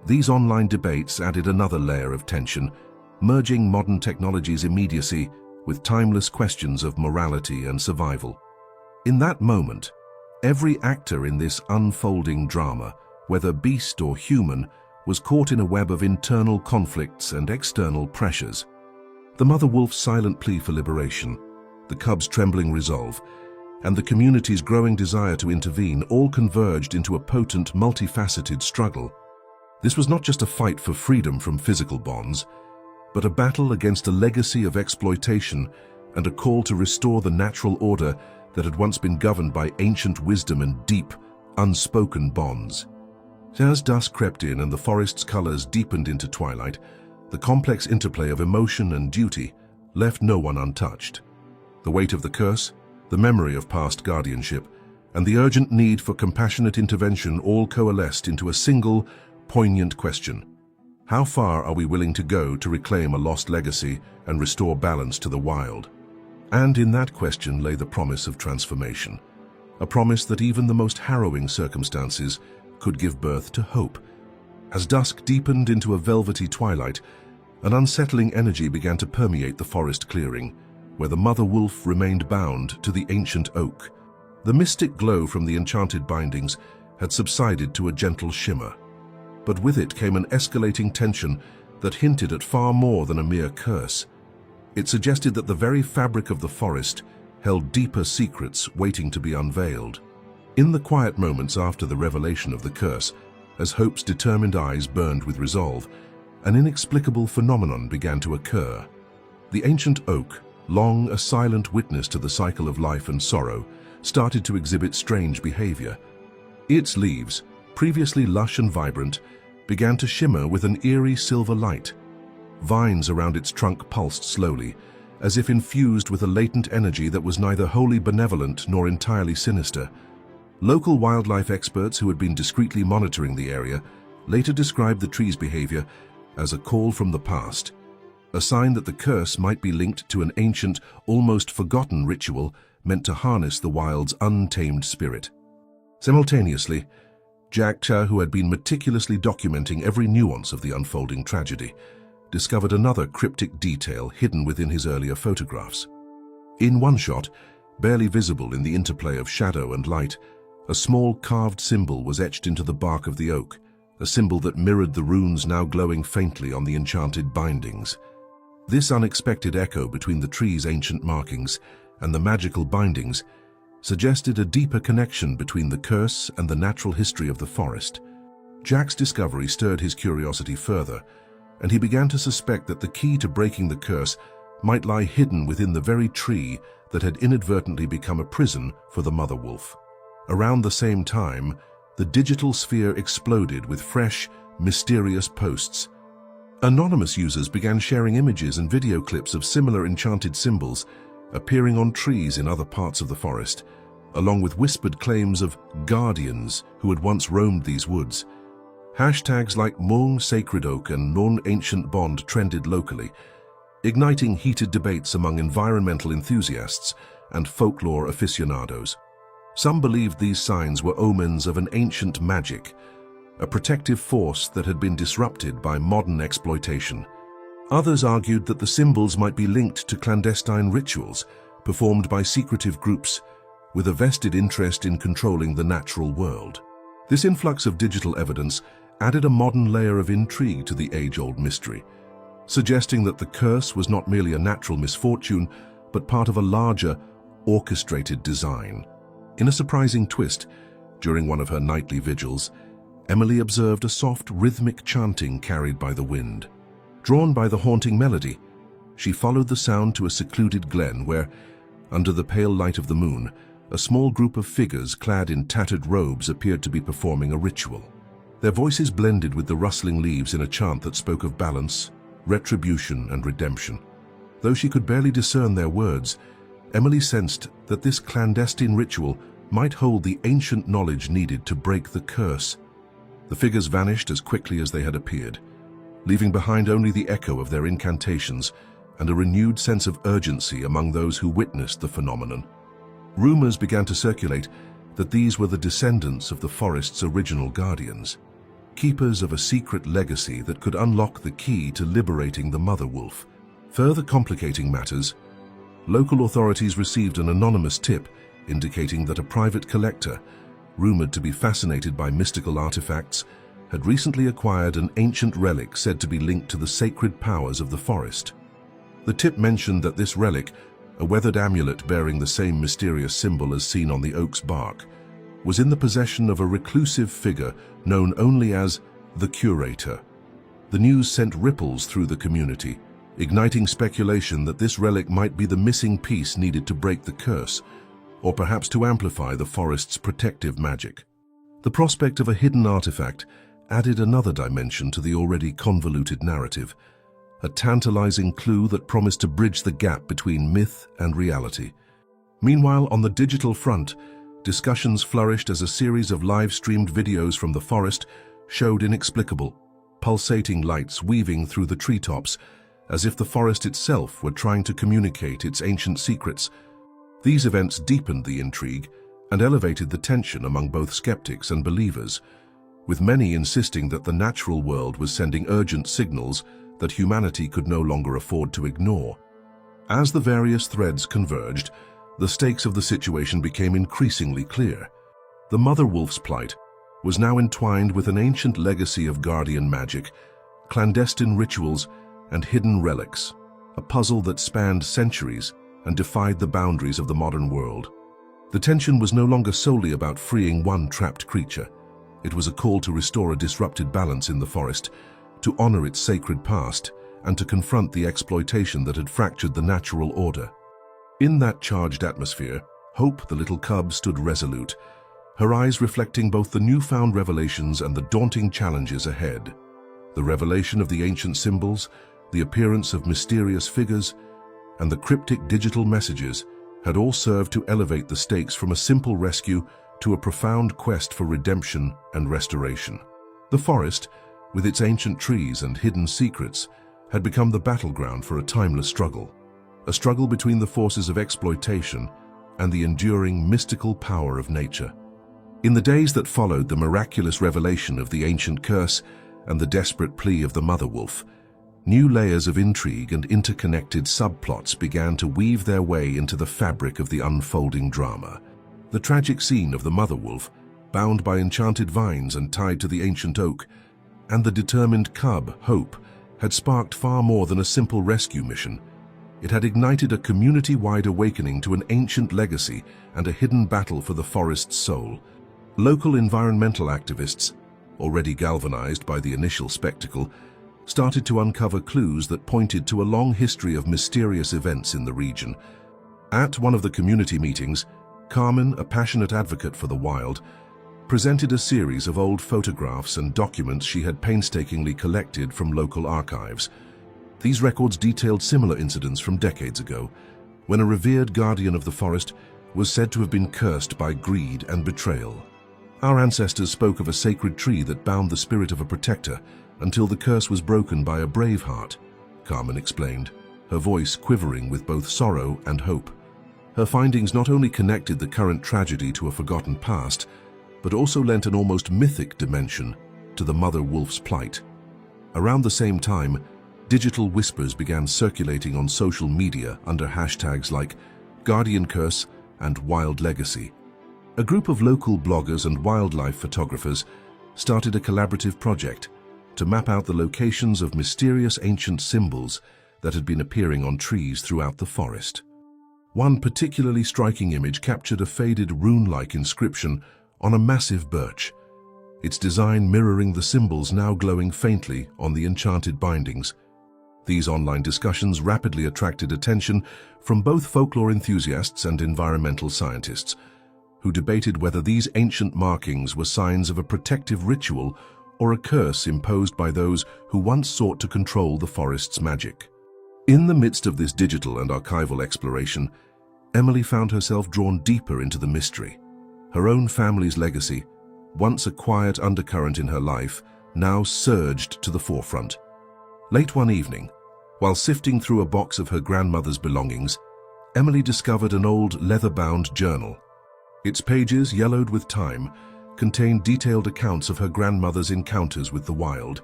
These online debates added another layer of tension, merging modern technology's immediacy with timeless questions of morality and survival. In that moment, every actor in this unfolding drama, whether beast or human, was caught in a web of internal conflicts and external pressures. The mother wolf's silent plea for liberation, the cub's trembling resolve, and the community's growing desire to intervene all converged into a potent, multifaceted struggle. This was not just a fight for freedom from physical bonds, but a battle against a legacy of exploitation and a call to restore the natural order that had once been governed by ancient wisdom and deep, unspoken bonds. As dusk crept in and the forest's colors deepened into twilight, the complex interplay of emotion and duty left no one untouched. The weight of the curse, the memory of past guardianship, and the urgent need for compassionate intervention all coalesced into a single, poignant question. How far are we willing to go to reclaim a lost legacy and restore balance to the wild? And in that question lay the promise of transformation, a promise that even the most harrowing circumstances could give birth to hope. As dusk deepened into a velvety twilight, an unsettling energy began to permeate the forest clearing, where the mother wolf remained bound to the ancient oak. The mystic glow from the enchanted bindings had subsided to a gentle shimmer, but with it came an escalating tension that hinted at far more than a mere curse. It suggested that the very fabric of the forest held deeper secrets waiting to be unveiled. In the quiet moments after the revelation of the curse, As Hope's determined eyes burned with resolve, an inexplicable phenomenon began to occur. The ancient oak, long a silent witness to the cycle of life and sorrow, started to exhibit strange behavior. Its leaves, previously lush and vibrant, began to shimmer with an eerie silver light. Vines around its trunk pulsed slowly, as if infused with a latent energy that was neither wholly benevolent nor entirely sinister. Local wildlife experts who had been discreetly monitoring the area later described the tree's behavior as a call from the past, a sign that the curse might be linked to an ancient, almost forgotten ritual meant to harness the wild's untamed spirit. Simultaneously, Jack, who had been meticulously documenting every nuance of the unfolding tragedy, discovered another cryptic detail hidden within his earlier photographs. In one shot, barely visible in the interplay of shadow and light, a small carved symbol was etched into the bark of the oak, a symbol that mirrored the runes now glowing faintly on the enchanted bindings. This unexpected echo between the tree's ancient markings and the magical bindings suggested a deeper connection between the curse and the natural history of the forest. Jack's discovery stirred his curiosity further, and he began to suspect that the key to breaking the curse might lie hidden within the very tree that had inadvertently become a prison for the mother wolf. Around the same time, the digital sphere exploded with fresh, mysterious posts. Anonymous users began sharing images and video clips of similar enchanted symbols appearing on trees in other parts of the forest, along with whispered claims of guardians who had once roamed these woods. Hashtags like Mong Sacred Oak and Non Ancient Bond trended locally, igniting heated debates among environmental enthusiasts and folklore aficionados. Some believed these signs were omens of an ancient magic, a protective force that had been disrupted by modern exploitation. Others argued that the symbols might be linked to clandestine rituals performed by secretive groups with a vested interest in controlling the natural world. This influx of digital evidence added a modern layer of intrigue to the age-old mystery, suggesting that the curse was not merely a natural misfortune, but part of a larger, orchestrated design. In a surprising twist, during one of her nightly vigils, Emily observed a soft, rhythmic chanting carried by the wind. Drawn by the haunting melody, she followed the sound to a secluded glen where, under the pale light of the moon, a small group of figures clad in tattered robes appeared to be performing a ritual. Their voices blended with the rustling leaves in a chant that spoke of balance, retribution, and redemption. Though she could barely discern their words, Emily sensed that this clandestine ritual might hold the ancient knowledge needed to break the curse. The figures vanished as quickly as they had appeared, leaving behind only the echo of their incantations and a renewed sense of urgency among those who witnessed the phenomenon. Rumors began to circulate that these were the descendants of the forest's original guardians, keepers of a secret legacy that could unlock the key to liberating the mother wolf. Further complicating matters, local authorities received an anonymous tip indicating that a private collector, rumored to be fascinated by mystical artifacts, had recently acquired an ancient relic said to be linked to the sacred powers of the forest. The tip mentioned that this relic, a weathered amulet bearing the same mysterious symbol as seen on the oak's bark, was in the possession of a reclusive figure known only as the Curator. The news sent ripples through the community, igniting speculation that this relic might be the missing piece needed to break the curse, or perhaps to amplify the forest's protective magic. The prospect of a hidden artifact added another dimension to the already convoluted narrative, a tantalizing clue that promised to bridge the gap between myth and reality. Meanwhile, on the digital front, discussions flourished as a series of live-streamed videos from the forest showed inexplicable, pulsating lights weaving through the treetops, as if the forest itself were trying to communicate its ancient secrets. These events deepened the intrigue and elevated the tension among both skeptics and believers, with many insisting that the natural world was sending urgent signals that humanity could no longer afford to ignore. As the various threads converged, the stakes of the situation became increasingly clear. The mother wolf's plight was now entwined with an ancient legacy of guardian magic, clandestine rituals, and hidden relics, a puzzle that spanned centuries and defied the boundaries of the modern world. The tension was no longer solely about freeing one trapped creature. It was a call to restore a disrupted balance in the forest, to honor its sacred past, and to confront the exploitation that had fractured the natural order. In that charged atmosphere, Hope, the little cub, stood resolute, her eyes reflecting both the newfound revelations and the daunting challenges ahead. The revelation of the ancient symbols, the appearance of mysterious figures, and the cryptic digital messages had all served to elevate the stakes from a simple rescue to a profound quest for redemption and restoration. The forest, with its ancient trees and hidden secrets, had become the battleground for a timeless struggle. A struggle between the forces of exploitation and the enduring mystical power of nature. In the days that followed the miraculous revelation of the ancient curse and the desperate plea of the mother wolf, new layers of intrigue and interconnected subplots began to weave their way into the fabric of the unfolding drama. The tragic scene of the mother wolf, bound by enchanted vines and tied to the ancient oak, and the determined cub, Hope, had sparked far more than a simple rescue mission. It had ignited a community-wide awakening to an ancient legacy and a hidden battle for the forest's soul. Local environmental activists, already galvanized by the initial spectacle, started to uncover clues that pointed to a long history of mysterious events in the region. At one of the community meetings, Carmen, a passionate advocate for the wild, presented a series of old photographs and documents she had painstakingly collected from local archives. These records detailed similar incidents from decades ago, when a revered guardian of the forest was said to have been cursed by greed and betrayal. Our ancestors spoke of a sacred tree that bound the spirit of a protector until the curse was broken by a brave heart, Carmen explained, her voice quivering with both sorrow and hope. Her findings not only connected the current tragedy to a forgotten past, but also lent an almost mythic dimension to the mother wolf's plight. Around the same time, digital whispers began circulating on social media under hashtags like Guardian Curse and Wild Legacy. A group of local bloggers and wildlife photographers started a collaborative project to map out the locations of mysterious ancient symbols that had been appearing on trees throughout the forest. One particularly striking image captured a faded rune-like inscription on a massive birch, its design mirroring the symbols now glowing faintly on the enchanted bindings. These online discussions rapidly attracted attention from both folklore enthusiasts and environmental scientists, who debated whether these ancient markings were signs of a protective ritual or a curse imposed by those who once sought to control the forest's magic. In the midst of this digital and archival exploration, Emily found herself drawn deeper into the mystery. Her own family's legacy, once a quiet undercurrent in her life, now surged to the forefront. Late one evening, while sifting through a box of her grandmother's belongings, Emily discovered an old leather-bound journal. Its pages, yellowed with time, contained detailed accounts of her grandmother's encounters with the wild,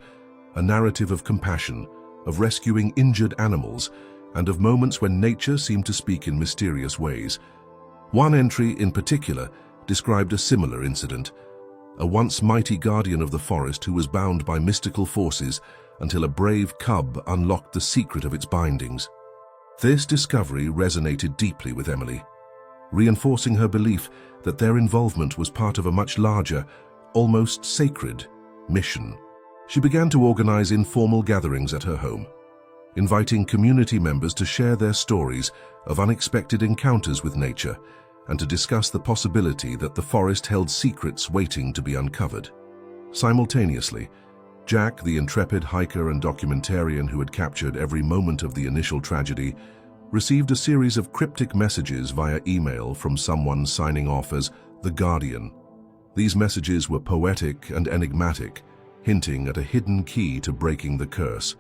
a narrative of compassion, of rescuing injured animals, and of moments when nature seemed to speak in mysterious ways. One entry in particular described a similar incident, a once mighty guardian of the forest who was bound by mystical forces until a brave cub unlocked the secret of its bindings. This discovery resonated deeply with Emily, reinforcing her belief that their involvement was part of a much larger, almost sacred, mission. She began to organize informal gatherings at her home, inviting community members to share their stories of unexpected encounters with nature and to discuss the possibility that the forest held secrets waiting to be uncovered. Simultaneously, Jack, the intrepid hiker and documentarian who had captured every moment of the initial tragedy, received a series of cryptic messages via email from someone signing off as the Guardian. These messages were poetic and enigmatic, hinting at a hidden key to breaking the curse.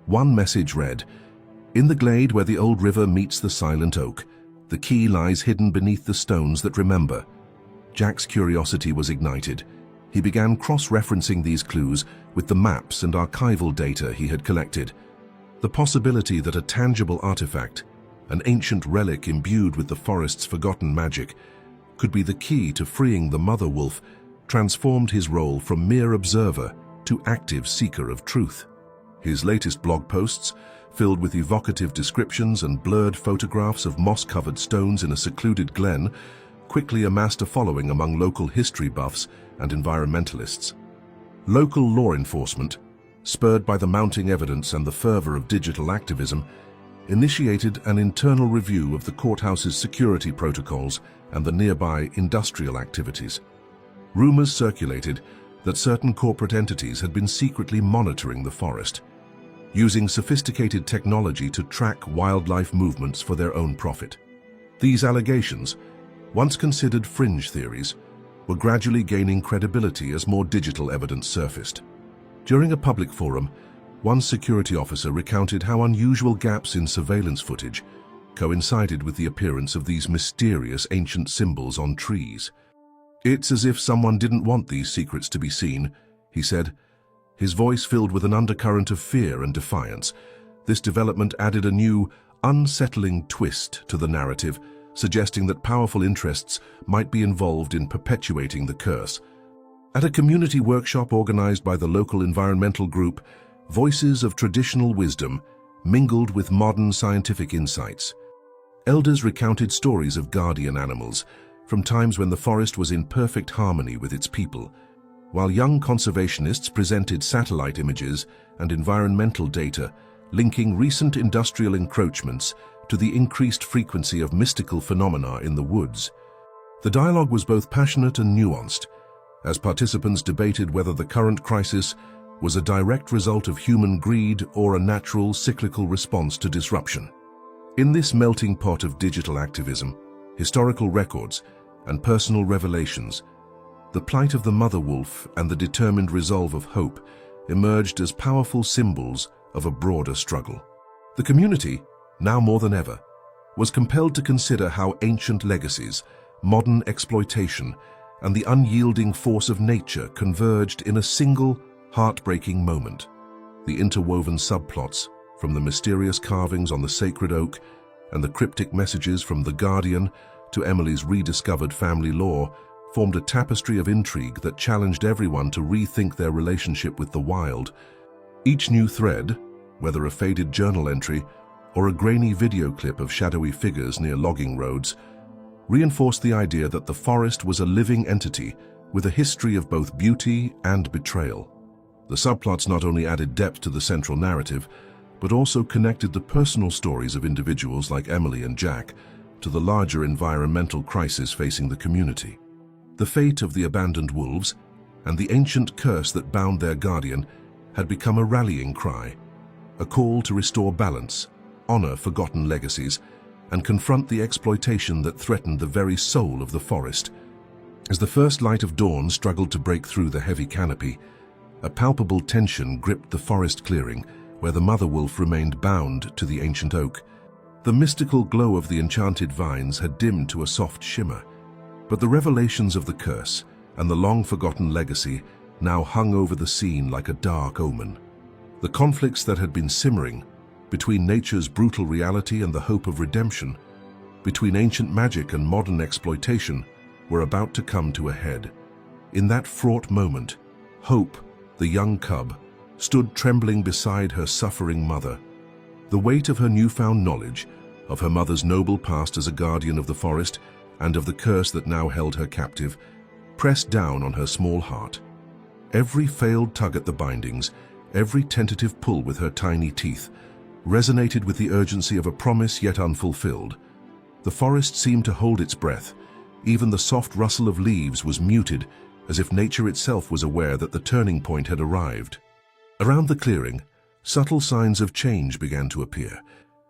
One message read, "In the glade where the old river meets the silent oak, the key lies hidden beneath the stones that remember." Jack's curiosity was ignited. He began cross-referencing these clues with the maps and archival data he had collected. The possibility that a tangible artifact, an ancient relic imbued with the forest's forgotten magic, could be the key to freeing the mother wolf transformed his role from mere observer to active seeker of truth. His latest blog posts, filled with evocative descriptions and blurred photographs of moss-covered stones in a secluded glen, quickly amassed a following among local history buffs and environmentalists. Local law enforcement, spurred by the mounting evidence and the fervor of digital activism, initiated an internal review of the courthouse's security protocols and the nearby industrial activities. Rumors circulated that certain corporate entities had been secretly monitoring the forest, using sophisticated technology to track wildlife movements for their own profit. These allegations, once considered fringe theories, were gradually gaining credibility as more digital evidence surfaced. During a public forum, one security officer recounted how unusual gaps in surveillance footage coincided with the appearance of these mysterious ancient symbols on trees. "It's as if someone didn't want these secrets to be seen," he said, his voice filled with an undercurrent of fear and defiance. This development added a new, unsettling twist to the narrative, suggesting that powerful interests might be involved in perpetuating the curse. At a community workshop organized by the local environmental group, voices of traditional wisdom mingled with modern scientific insights. Elders recounted stories of guardian animals, from times when the forest was in perfect harmony with its people, while young conservationists presented satellite images and environmental data linking recent industrial encroachments to the increased frequency of mystical phenomena in the woods. The dialogue was both passionate and nuanced, as participants debated whether the current crisis was a direct result of human greed or a natural cyclical response to disruption. In this melting pot of digital activism, historical records, and personal revelations, the plight of the mother wolf and the determined resolve of hope emerged as powerful symbols of a broader struggle. The community, now more than ever, was compelled to consider how ancient legacies, modern exploitation, and the unyielding force of nature converged in a single, heartbreaking moment. The interwoven subplots, from the mysterious carvings on the sacred oak and the cryptic messages from the Guardian to Emily's rediscovered family lore, formed a tapestry of intrigue that challenged everyone to rethink their relationship with the wild. Each new thread, whether a faded journal entry or a grainy video clip of shadowy figures near logging roads, reinforced the idea that the forest was a living entity with a history of both beauty and betrayal. The subplots not only added depth to the central narrative, but also connected the personal stories of individuals like Emily and Jack to the larger environmental crisis facing the community. The fate of the abandoned wolves and the ancient curse that bound their guardian had become a rallying cry, a call to restore balance, honor forgotten legacies, and confront the exploitation that threatened the very soul of the forest. As the first light of dawn struggled to break through the heavy canopy, a palpable tension gripped the forest clearing where the mother wolf remained bound to the ancient oak. The mystical glow of the enchanted vines had dimmed to a soft shimmer, but the revelations of the curse and the long-forgotten legacy now hung over the scene like a dark omen. The conflicts that had been simmering between nature's brutal reality and the hope of redemption, between ancient magic and modern exploitation, were about to come to a head. In that fraught moment, Hope, the young cub, stood trembling beside her suffering mother. The weight of her newfound knowledge, of her mother's noble past as a guardian of the forest and of the curse that now held her captive, pressed down on her small heart. Every failed tug at the bindings, every tentative pull with her tiny teeth, resonated with the urgency of a promise yet unfulfilled. The forest seemed to hold its breath. Even the soft rustle of leaves was muted, as if nature itself was aware that the turning point had arrived. Around the clearing, subtle signs of change began to appear.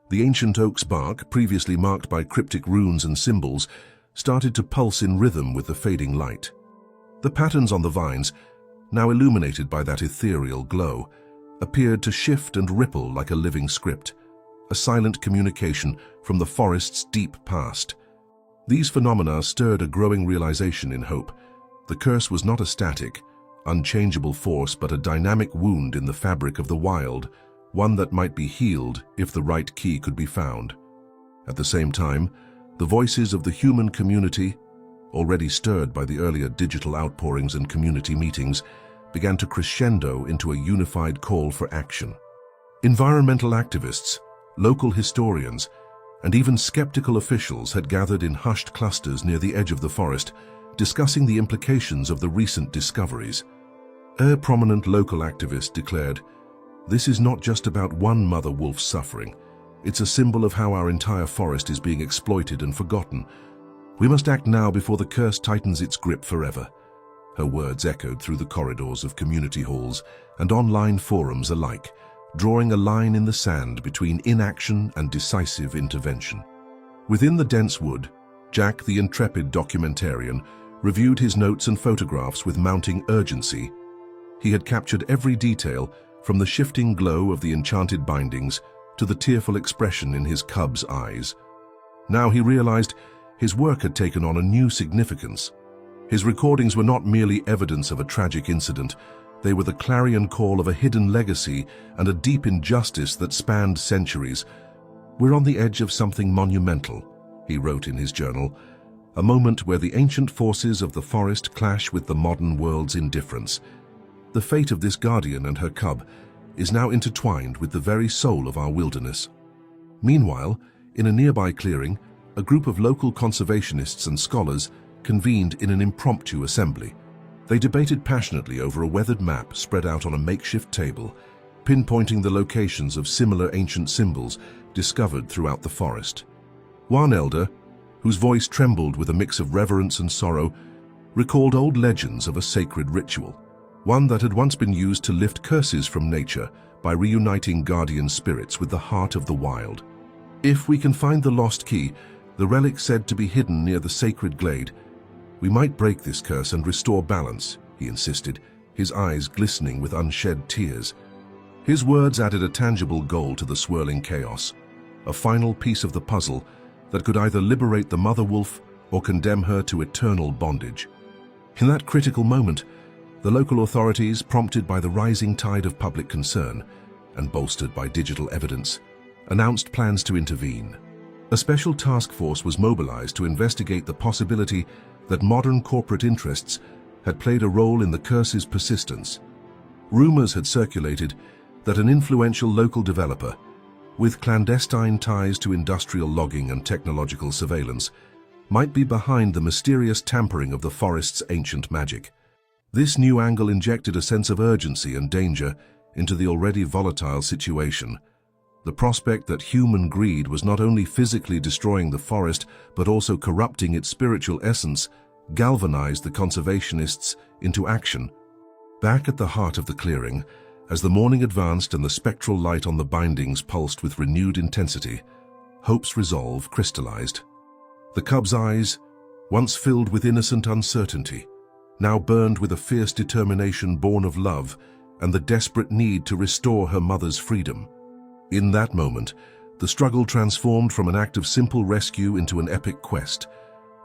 The ancient oak's bark, previously marked by cryptic runes and symbols, started to pulse in rhythm with the fading light. The patterns on the vines, now illuminated by that ethereal glow, appeared to shift and ripple like a living script, a silent communication from the forest's deep past. These phenomena stirred a growing realization in Hope. The curse was not a static, unchangeable force, but a dynamic wound in the fabric of the wild, one that might be healed if the right key could be found. At the same time, the voices of the human community, already stirred by the earlier digital outpourings and community meetings, began to crescendo into a unified call for action. Environmental activists, local historians, and even skeptical officials had gathered in hushed clusters near the edge of the forest, discussing the implications of the recent discoveries. A prominent local activist declared, "This is not just about one mother wolf's suffering. It's a symbol of how our entire forest is being exploited and forgotten. We must act now before the curse tightens its grip forever." Her words echoed through the corridors of community halls and online forums alike, drawing a line in the sand between inaction and decisive intervention. Within the dense wood, Jack, the intrepid documentarian, reviewed his notes and photographs with mounting urgency. He had captured every detail, from the shifting glow of the enchanted bindings to the tearful expression in his cub's eyes. Now he realized his work had taken on a new significance. His recordings were not merely evidence of a tragic incident, they were the clarion call of a hidden legacy and a deep injustice that spanned centuries. "We're on the edge of something monumental," he wrote in his journal, "a moment where the ancient forces of the forest clash with the modern world's indifference. The fate of this guardian and her cub is now intertwined with the very soul of our wilderness." Meanwhile, in a nearby clearing, a group of local conservationists and scholars convened in an impromptu assembly. They debated passionately over a weathered map spread out on a makeshift table, pinpointing the locations of similar ancient symbols discovered throughout the forest. One elder, whose voice trembled with a mix of reverence and sorrow, recalled old legends of a sacred ritual, one that had once been used to lift curses from nature by reuniting guardian spirits with the heart of the wild. "If we can find the lost key, the relic said to be hidden near the sacred glade, we might break this curse and restore balance," he insisted, his eyes glistening with unshed tears. His words added a tangible goal to the swirling chaos, a final piece of the puzzle that could either liberate the mother wolf or condemn her to eternal bondage. In that critical moment, the local authorities, prompted by the rising tide of public concern and bolstered by digital evidence, announced plans to intervene. A special task force was mobilized to investigate the possibility that modern corporate interests had played a role in the curse's persistence. Rumors had circulated that an influential local developer, with clandestine ties to industrial logging and technological surveillance, might be behind the mysterious tampering of the forest's ancient magic. This new angle injected a sense of urgency and danger into the already volatile situation. The prospect that human greed was not only physically destroying the forest but also corrupting its spiritual essence galvanized the conservationists into action. Back at the heart of the clearing, as the morning advanced and the spectral light on the bindings pulsed with renewed intensity, Hope's resolve crystallized. The cub's eyes, once filled with innocent uncertainty, now burned with a fierce determination born of love and the desperate need to restore her mother's freedom. In that moment, the struggle transformed from an act of simple rescue into an epic quest,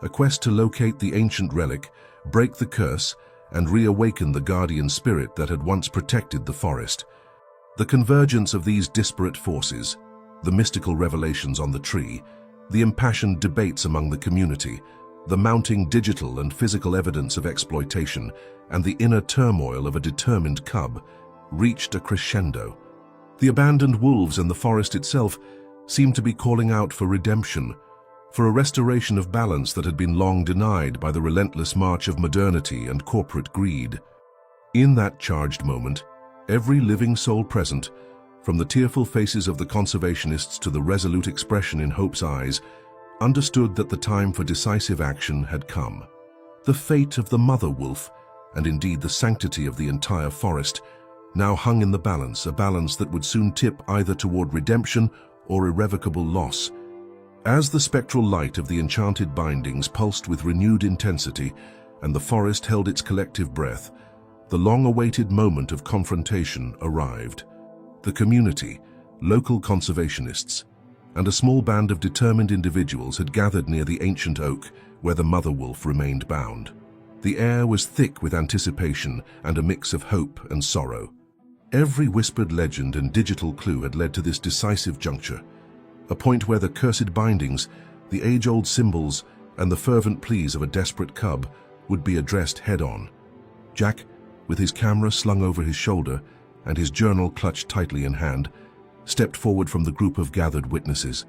a quest to locate the ancient relic, break the curse, and reawaken the guardian spirit that had once protected the forest. The convergence of these disparate forces, the mystical revelations on the tree, the impassioned debates among the community, the mounting digital and physical evidence of exploitation, and the inner turmoil of a determined cub, reached a crescendo. The abandoned wolves and the forest itself seemed to be calling out for redemption, for a restoration of balance that had been long denied by the relentless march of modernity and corporate greed. In that charged moment, every living soul present, from the tearful faces of the conservationists to the resolute expression in Hope's eyes, understood that the time for decisive action had come. The fate of the mother wolf, and indeed the sanctity of the entire forest, now hung in the balance, a balance that would soon tip either toward redemption or irrevocable loss. As the spectral light of the enchanted bindings pulsed with renewed intensity and the forest held its collective breath, the long-awaited moment of confrontation arrived. The community, local conservationists, and a small band of determined individuals had gathered near the ancient oak where the mother wolf remained bound. The air was thick with anticipation and a mix of hope and sorrow. Every whispered legend and digital clue had led to this decisive juncture, a point where the cursed bindings, the age-old symbols, and the fervent pleas of a desperate cub would be addressed head-on. Jack, with his camera slung over his shoulder and his journal clutched tightly in hand, stepped forward from the group of gathered witnesses.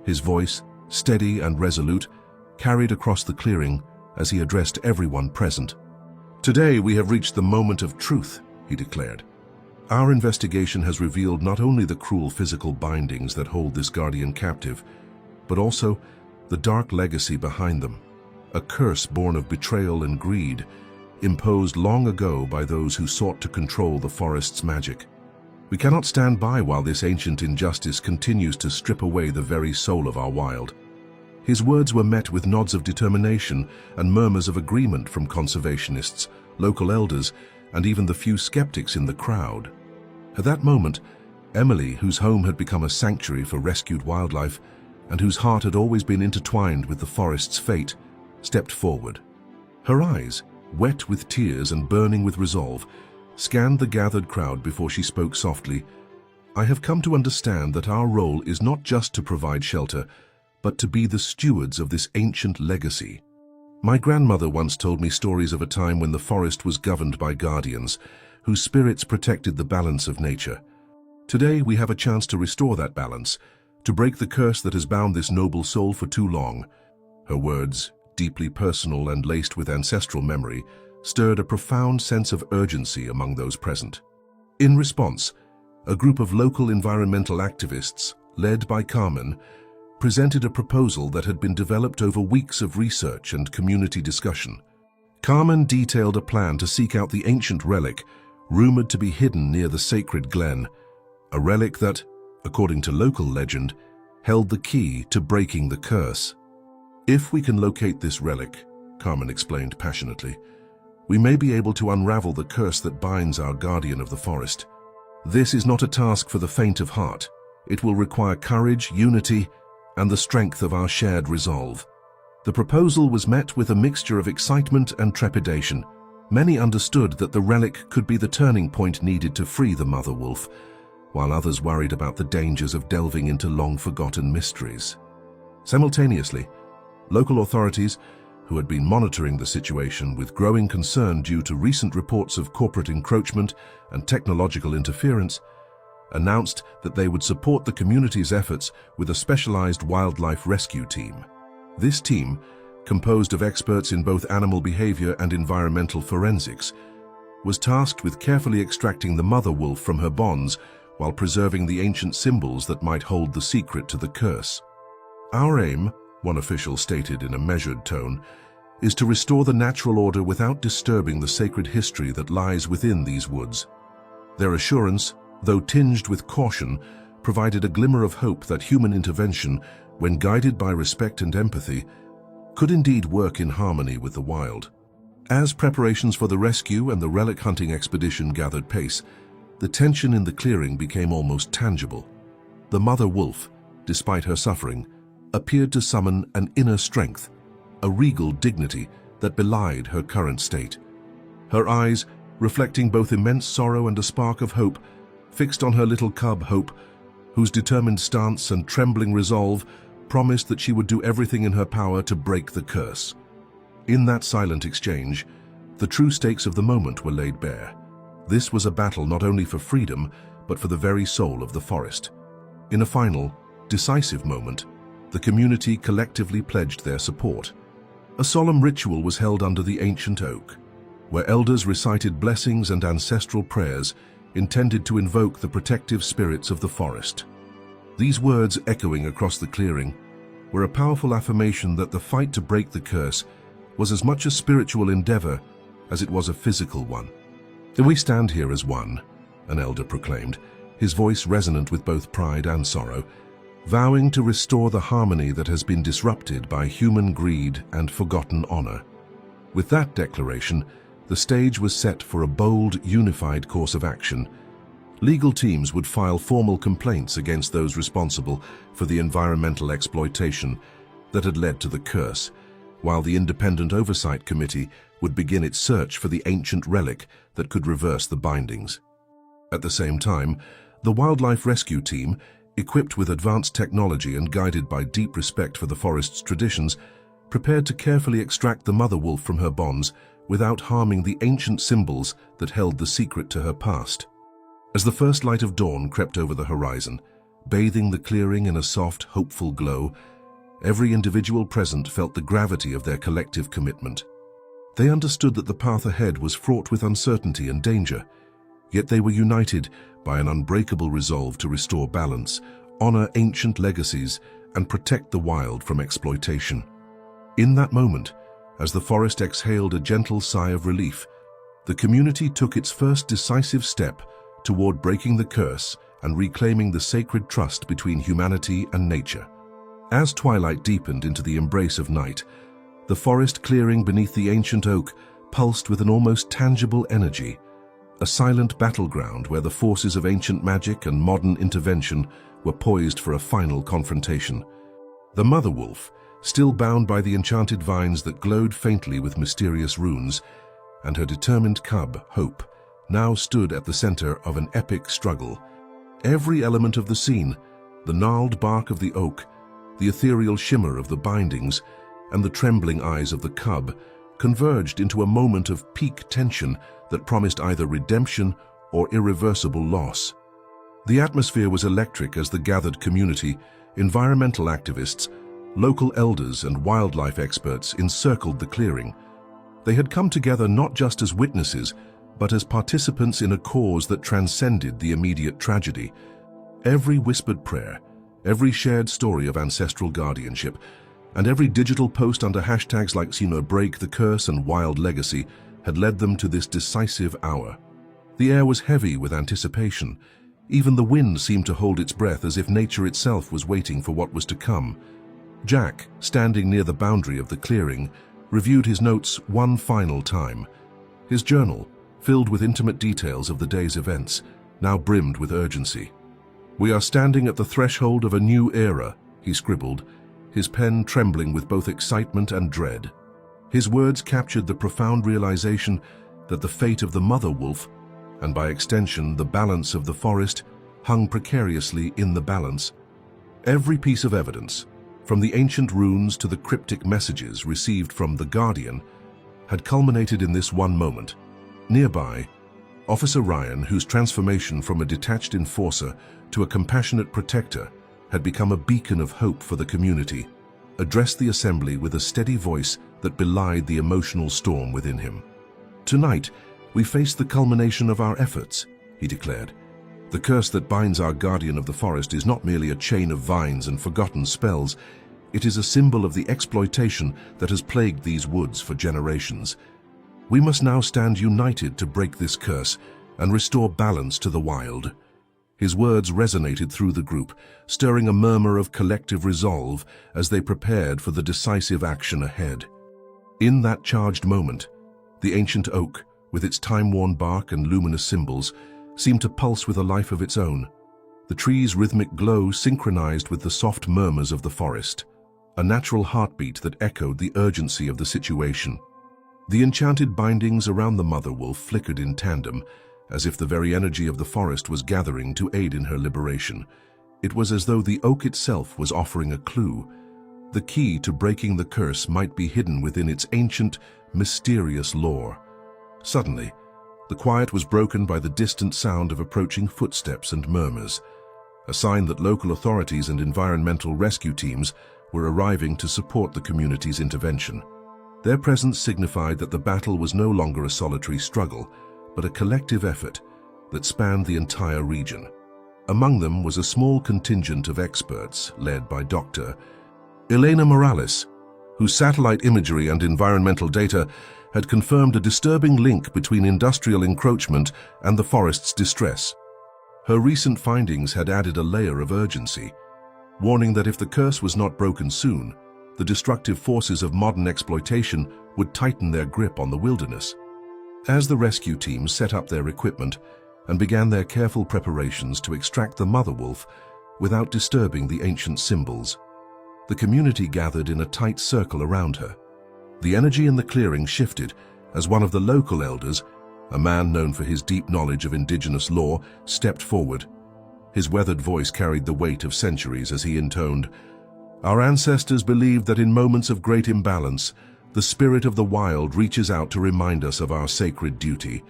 His voice, steady and resolute, carried across the clearing as he addressed everyone present. "Today we have reached the moment of truth," he declared. "Our investigation has revealed not only the cruel physical bindings that hold this guardian captive, but also the dark legacy behind them, a curse born of betrayal and greed, imposed long ago by those who sought to control the forest's magic. We cannot stand by while this ancient injustice continues to strip away the very soul of our wild." His words were met with nods of determination and murmurs of agreement from conservationists, local elders, and even the few skeptics in the crowd. At that moment, Emily, whose home had become a sanctuary for rescued wildlife and whose heart had always been intertwined with the forest's fate, stepped forward. Her eyes, wet with tears and burning with resolve, scanned the gathered crowd before she spoke softly. "I have come to understand that our role is not just to provide shelter, but to be the stewards of this ancient legacy. My grandmother once told me stories of a time when the forest was governed by guardians, whose spirits protected the balance of nature. Today we have a chance to restore that balance, to break the curse that has bound this noble soul for too long." Her words, deeply personal and laced with ancestral memory, stirred a profound sense of urgency among those present. In response, a group of local environmental activists, led by Carmen, presented a proposal that had been developed over weeks of research and community discussion. Carmen detailed a plan to seek out the ancient relic, rumored to be hidden near the sacred glen, a relic that, according to local legend, held the key to breaking the curse. "If we can locate this relic," Carmen explained passionately, "we may be able to unravel the curse that binds our guardian of the forest. This is not a task for the faint of heart. It will require courage, unity, and the strength of our shared resolve." The proposal was met with a mixture of excitement and trepidation. Many understood that the relic could be the turning point needed to free the mother wolf, while others worried about the dangers of delving into long-forgotten mysteries. Simultaneously, local authorities, who had been monitoring the situation with growing concern due to recent reports of corporate encroachment and technological interference, announced that they would support the community's efforts with a specialized wildlife rescue team. This team, composed of experts in both animal behavior and environmental forensics, was tasked with carefully extracting the mother wolf from her bonds while preserving the ancient symbols that might hold the secret to the curse. "Our aim," one official stated in a measured tone, "is to restore the natural order without disturbing the sacred history that lies within these woods." Their assurance, though tinged with caution, provided a glimmer of hope that human intervention, when guided by respect and empathy, could indeed work in harmony with the wild. As preparations for the rescue and the relic hunting expedition gathered pace, the tension in the clearing became almost tangible. The mother wolf, despite her suffering, appeared to summon an inner strength, a regal dignity that belied her current state. Her eyes, reflecting both immense sorrow and a spark of hope, fixed on her little cub Hope, whose determined stance and trembling resolve promised that she would do everything in her power to break the curse. In that silent exchange, the true stakes of the moment were laid bare. This was a battle not only for freedom, but for the very soul of the forest. In a final, decisive moment, the community collectively pledged their support. A solemn ritual was held under the ancient oak, where elders recited blessings and ancestral prayers intended to invoke the protective spirits of the forest. These words, echoing across the clearing, were a powerful affirmation that the fight to break the curse was as much a spiritual endeavor as it was a physical one. "We stand here as one," an elder proclaimed, his voice resonant with both pride and sorrow, vowing to restore the harmony that has been disrupted by human greed and forgotten honor. With that declaration, the stage was set for a bold, unified course of action. Legal teams would file formal complaints against those responsible for the environmental exploitation that had led to the curse, while the Independent Oversight Committee would begin its search for the ancient relic that could reverse the bindings. At the same time, the Wildlife Rescue Team, equipped with advanced technology and guided by deep respect for the forest's traditions, prepared to carefully extract the mother wolf from her bonds without harming the ancient symbols that held the secret to her past. As the first light of dawn crept over the horizon, bathing the clearing in a soft, hopeful glow. Every individual present felt the gravity of their collective commitment. They understood that the path ahead was fraught with uncertainty and danger, yet they were united by an unbreakable resolve to restore balance, honor ancient legacies, and protect the wild from exploitation. In that moment, as the forest exhaled a gentle sigh of relief, the community took its first decisive step toward breaking the curse and reclaiming the sacred trust between humanity and nature. As twilight deepened into the embrace of night, the forest clearing beneath the ancient oak pulsed with an almost tangible energy, a silent battleground where the forces of ancient magic and modern intervention were poised for a final confrontation. The mother wolf, still bound by the enchanted vines that glowed faintly with mysterious runes, and her determined cub, Hope, now stood at the center of an epic struggle. Every element of the scene, the gnarled bark of the oak, the ethereal shimmer of the bindings, and the trembling eyes of the cub, converged into a moment of peak tension that promised either redemption or irreversible loss. The atmosphere was electric as the gathered community, environmental activists, local elders, and wildlife experts encircled the clearing. They had come together not just as witnesses, but as participants in a cause that transcended the immediate tragedy. Every whispered prayer, every shared story of ancestral guardianship, and every digital post under hashtags like Break the Curse and Wild Legacy had led them to this decisive hour. The air was heavy with anticipation. Even the wind seemed to hold its breath as if nature itself was waiting for what was to come. Jack, standing near the boundary of the clearing, reviewed his notes one final time. His journal, filled with intimate details of the day's events, now brimmed with urgency. "We are standing at the threshold of a new era," he scribbled, his pen trembling with both excitement and dread. His words captured the profound realization that the fate of the mother wolf, and by extension the balance of the forest, hung precariously in the balance. Every piece of evidence, from the ancient runes to the cryptic messages received from the Guardian, had culminated in this one moment. Nearby, Officer Ryan, whose transformation from a detached enforcer to a compassionate protector had become a beacon of hope for the community, addressed the assembly with a steady voice that belied the emotional storm within him. "Tonight, we face the culmination of our efforts," he declared. "The curse that binds our guardian of the forest is not merely a chain of vines and forgotten spells. It is a symbol of the exploitation that has plagued these woods for generations. We must now stand united to break this curse and restore balance to the wild." His words resonated through the group, stirring a murmur of collective resolve as they prepared for the decisive action ahead. In that charged moment, the ancient oak, with its time-worn bark and luminous symbols, seemed to pulse with a life of its own. The tree's rhythmic glow synchronized with the soft murmurs of the forest, a natural heartbeat that echoed the urgency of the situation. The enchanted bindings around the mother wolf flickered in tandem, as if the very energy of the forest was gathering to aid in her liberation. It was as though the oak itself was offering a clue. The key to breaking the curse might be hidden within its ancient, mysterious lore. Suddenly, the quiet was broken by the distant sound of approaching footsteps and murmurs, a sign that local authorities and environmental rescue teams were arriving to support the community's intervention. Their presence signified that the battle was no longer a solitary struggle, but a collective effort that spanned the entire region. Among them was a small contingent of experts led by Dr. Elena Morales, whose satellite imagery and environmental data had confirmed a disturbing link between industrial encroachment and the forest's distress. Her recent findings had added a layer of urgency, warning that if the curse was not broken soon, the destructive forces of modern exploitation would tighten their grip on the wilderness. As the rescue team set up their equipment and began their careful preparations to extract the mother wolf without disturbing the ancient symbols, the community gathered in a tight circle around her. The energy in the clearing shifted as one of the local elders, a man known for his deep knowledge of indigenous lore, stepped forward. His weathered voice carried the weight of centuries as he intoned, "Our ancestors believed that in moments of great imbalance, the spirit of the wild reaches out to remind us of our sacred duty.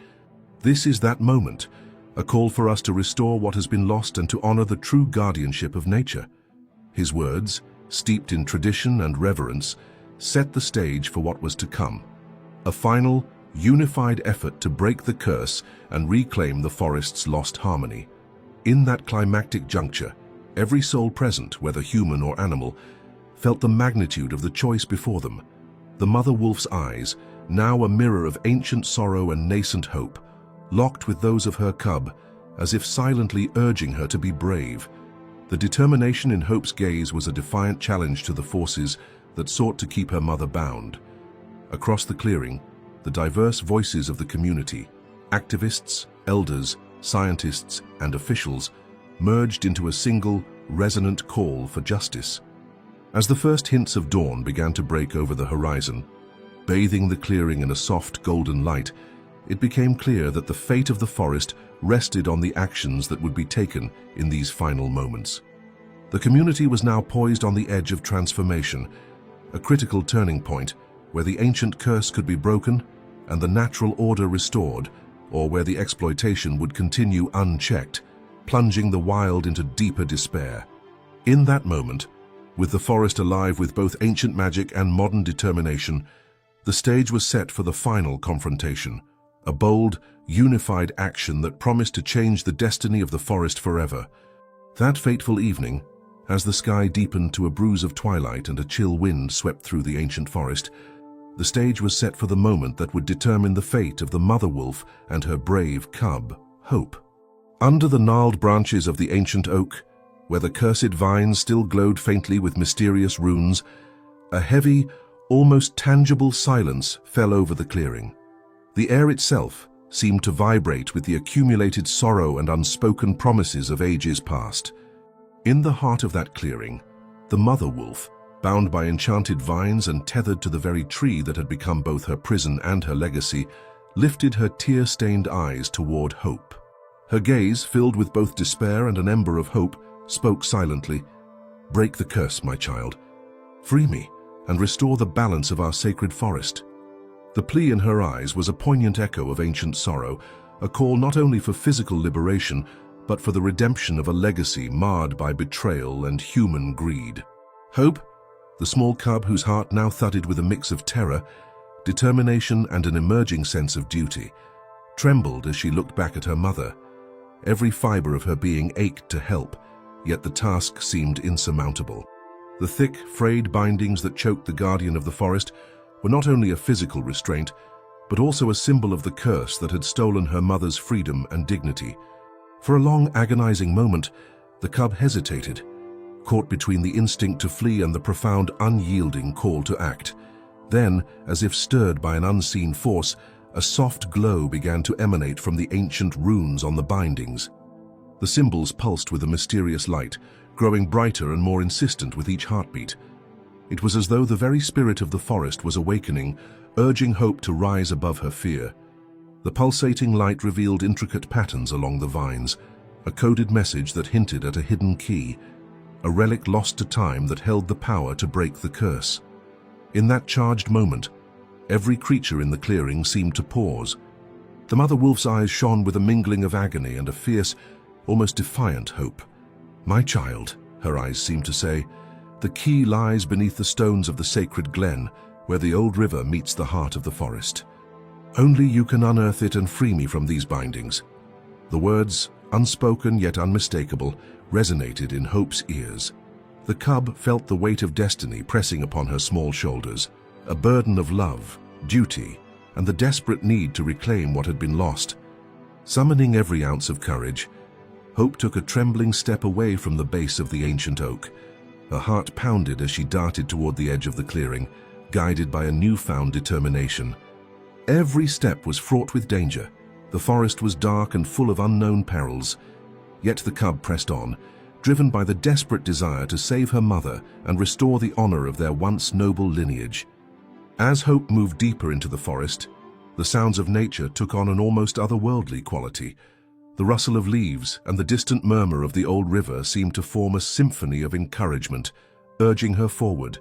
This is that moment, a call for us to restore what has been lost and to honor the true guardianship of nature. His words, steeped in tradition and reverence, set the stage for what was to come. A final, unified effort to break the curse and reclaim the forest's lost harmony. In that climactic juncture, every soul present, whether human or animal, felt the magnitude of the choice before them. The mother wolf's eyes, now a mirror of ancient sorrow and nascent hope, locked with those of her cub, as if silently urging her to be brave. The determination in Hope's gaze was a defiant challenge to the forces that sought to keep her mother bound. Across the clearing, the diverse voices of the community, activists, elders, scientists, and officials, merged into a single, resonant call for justice. As the first hints of dawn began to break over the horizon, bathing the clearing in a soft golden light, it became clear that the fate of the forest rested on the actions that would be taken in these final moments. The community was now poised on the edge of transformation, a critical turning point where the ancient curse could be broken and the natural order restored, or where the exploitation would continue unchecked, plunging the wild into deeper despair. In that moment, with the forest alive with both ancient magic and modern determination, the stage was set for the final confrontation, a bold, unified action that promised to change the destiny of the forest forever. That fateful evening, as the sky deepened to a bruise of twilight and a chill wind swept through the ancient forest, the stage was set for the moment that would determine the fate of the mother wolf and her brave cub, Hope. Under the gnarled branches of the ancient oak, where the cursed vines still glowed faintly with mysterious runes, a heavy, almost tangible silence fell over the clearing. The air itself seemed to vibrate with the accumulated sorrow and unspoken promises of ages past. In the heart of that clearing, the mother wolf, bound by enchanted vines and tethered to the very tree that had become both her prison and her legacy, lifted her tear-stained eyes toward Hope. Her gaze, filled with both despair and an ember of hope, spoke silently. "Break the curse, my child. Free me and restore the balance of our sacred forest." The plea in her eyes was a poignant echo of ancient sorrow, a call not only for physical liberation, but for the redemption of a legacy marred by betrayal and human greed. Hope, the small cub whose heart now thudded with a mix of terror, determination, and an emerging sense of duty, trembled as she looked back at her mother. Every fiber of her being ached to help, yet the task seemed insurmountable. The thick, frayed bindings that choked the guardian of the forest were not only a physical restraint, but also a symbol of the curse that had stolen her mother's freedom and dignity. For a long, agonizing moment, the cub hesitated, caught between the instinct to flee and the profound, unyielding call to act. Then, as if stirred by an unseen force, a soft glow began to emanate from the ancient runes on the bindings. The symbols pulsed with a mysterious light, growing brighter and more insistent with each heartbeat. It was as though the very spirit of the forest was awakening, urging Hope to rise above her fear. The pulsating light revealed intricate patterns along the vines, a coded message that hinted at a hidden key, a relic lost to time that held the power to break the curse. In that charged moment, every creature in the clearing seemed to pause. The mother wolf's eyes shone with a mingling of agony and a fierce, almost defiant hope. "My child," her eyes seemed to say, "the key lies beneath the stones of the sacred glen, where the old river meets the heart of the forest. Only you can unearth it and free me from these bindings." The words, unspoken yet unmistakable, resonated in Hope's ears. The cub felt the weight of destiny pressing upon her small shoulders, a burden of love, duty, and the desperate need to reclaim what had been lost. Summoning every ounce of courage, Hope took a trembling step away from the base of the ancient oak. Her heart pounded as she darted toward the edge of the clearing, guided by a newfound determination. Every step was fraught with danger. The forest was dark and full of unknown perils. Yet the cub pressed on, driven by the desperate desire to save her mother and restore the honor of their once noble lineage. As Hope moved deeper into the forest, the sounds of nature took on an almost otherworldly quality. The rustle of leaves and the distant murmur of the old river seemed to form a symphony of encouragement, urging her forward.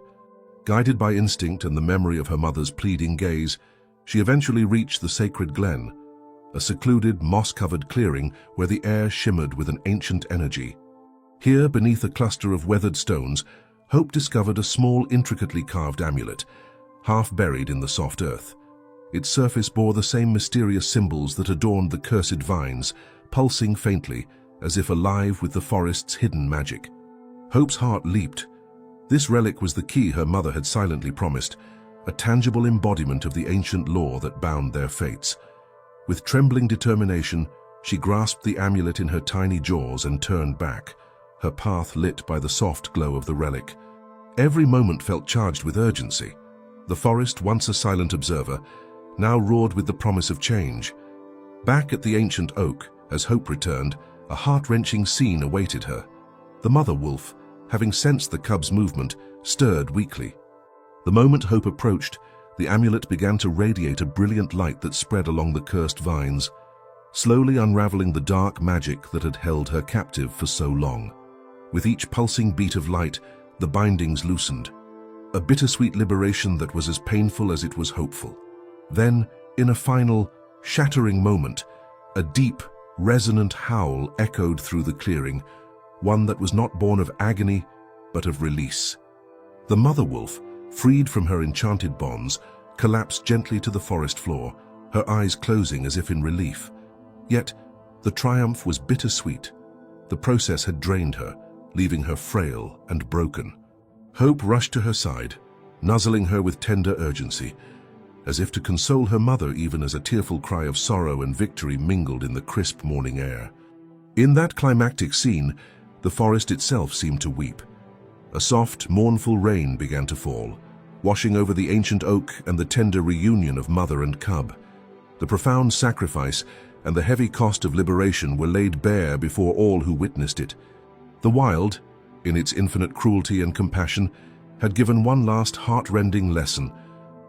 Guided by instinct and the memory of her mother's pleading gaze, she eventually reached the sacred glen. a secluded, moss-covered clearing where the air shimmered with an ancient energy. Here, beneath a cluster of weathered stones, Hope discovered a small, intricately carved amulet, half buried in the soft earth. Its surface bore the same mysterious symbols that adorned the cursed vines, pulsing faintly, as if alive with the forest's hidden magic. Hope's heart leaped. This relic was the key her mother had silently promised, a tangible embodiment of the ancient law that bound their fates. With trembling determination, she grasped the amulet in her tiny jaws and turned back, her path lit by the soft glow of the relic. Every moment felt charged with urgency. The forest, once a silent observer, now roared with the promise of change. Back at the ancient oak, as Hope returned, a heart-wrenching scene awaited her. The mother wolf, having sensed the cub's movement, stirred weakly. The moment Hope approached, the amulet began to radiate a brilliant light that spread along the cursed vines, slowly unraveling the dark magic that had held her captive for so long. With each pulsing beat of light, the bindings loosened, a bittersweet liberation that was as painful as it was hopeful. Then, in a final, shattering moment, a deep, resonant howl echoed through the clearing, one that was not born of agony, but of release. The mother wolf, freed from her enchanted bonds, collapsed gently to the forest floor, her eyes closing as if in relief. Yet, the triumph was bittersweet. The process had drained her, leaving her frail and broken. Hope rushed to her side, nuzzling her with tender urgency, as if to console her mother even as a tearful cry of sorrow and victory mingled in the crisp morning air. In that climactic scene, the forest itself seemed to weep. A soft, mournful rain began to fall, washing over the ancient oak and the tender reunion of mother and cub. The profound sacrifice and the heavy cost of liberation were laid bare before all who witnessed it. The wild, in its infinite cruelty and compassion, had given one last heart-rending lesson,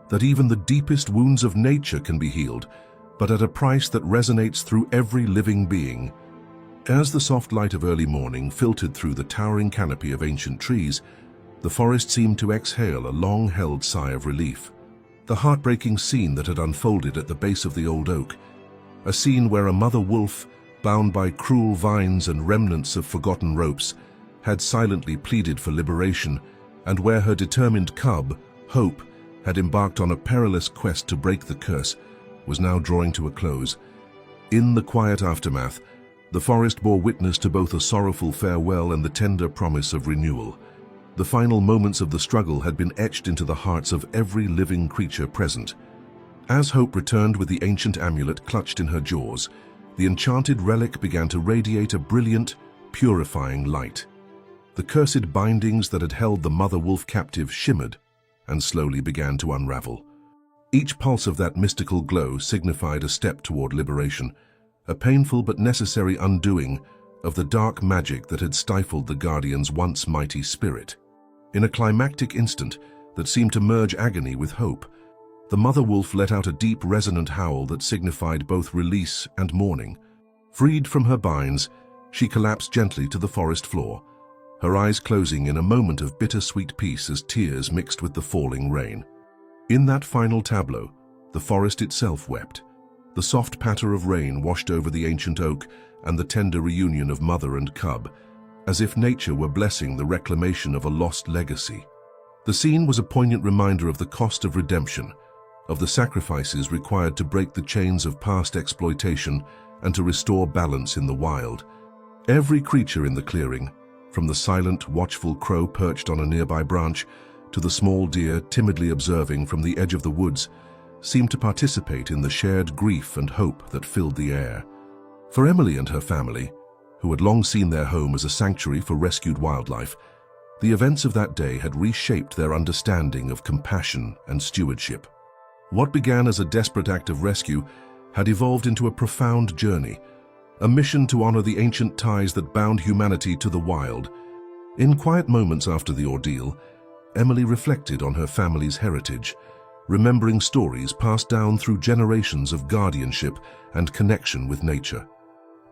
that even the deepest wounds of nature can be healed, but at a price that resonates through every living being. As the soft light of early morning filtered through the towering canopy of ancient trees, the forest seemed to exhale a long-held sigh of relief. The heartbreaking scene that had unfolded at the base of the old oak, a scene where a mother wolf, bound by cruel vines and remnants of forgotten ropes, had silently pleaded for liberation, and where her determined cub, Hope, had embarked on a perilous quest to break the curse, was now drawing to a close. In the quiet aftermath, the forest bore witness to both a sorrowful farewell and the tender promise of renewal. The final moments of the struggle had been etched into the hearts of every living creature present. As Hope returned with the ancient amulet clutched in her jaws, the enchanted relic began to radiate a brilliant, purifying light. The cursed bindings that had held the mother wolf captive shimmered and slowly began to unravel. Each pulse of that mystical glow signified a step toward liberation, a painful but necessary undoing of the dark magic that had stifled the Guardian's once mighty spirit. In a climactic instant that seemed to merge agony with hope, the mother wolf let out a deep, resonant howl that signified both release and mourning. Freed from her binds, she collapsed gently to the forest floor, her eyes closing in a moment of bittersweet peace as tears mixed with the falling rain. In that final tableau, the forest itself wept. The soft patter of rain washed over the ancient oak and the tender reunion of mother and cub, as if nature were blessing the reclamation of a lost legacy. The scene was a poignant reminder of the cost of redemption, of the sacrifices required to break the chains of past exploitation and to restore balance in the wild. Every creature in the clearing, from the silent, watchful crow perched on a nearby branch to the small deer timidly observing from the edge of the woods, seemed to participate in the shared grief and hope that filled the air. For Emily and her family, who had long seen their home as a sanctuary for rescued wildlife, the events of that day had reshaped their understanding of compassion and stewardship. What began as a desperate act of rescue had evolved into a profound journey, a mission to honor the ancient ties that bound humanity to the wild. In quiet moments after the ordeal, Emily reflected on her family's heritage, remembering stories passed down through generations of guardianship and connection with nature.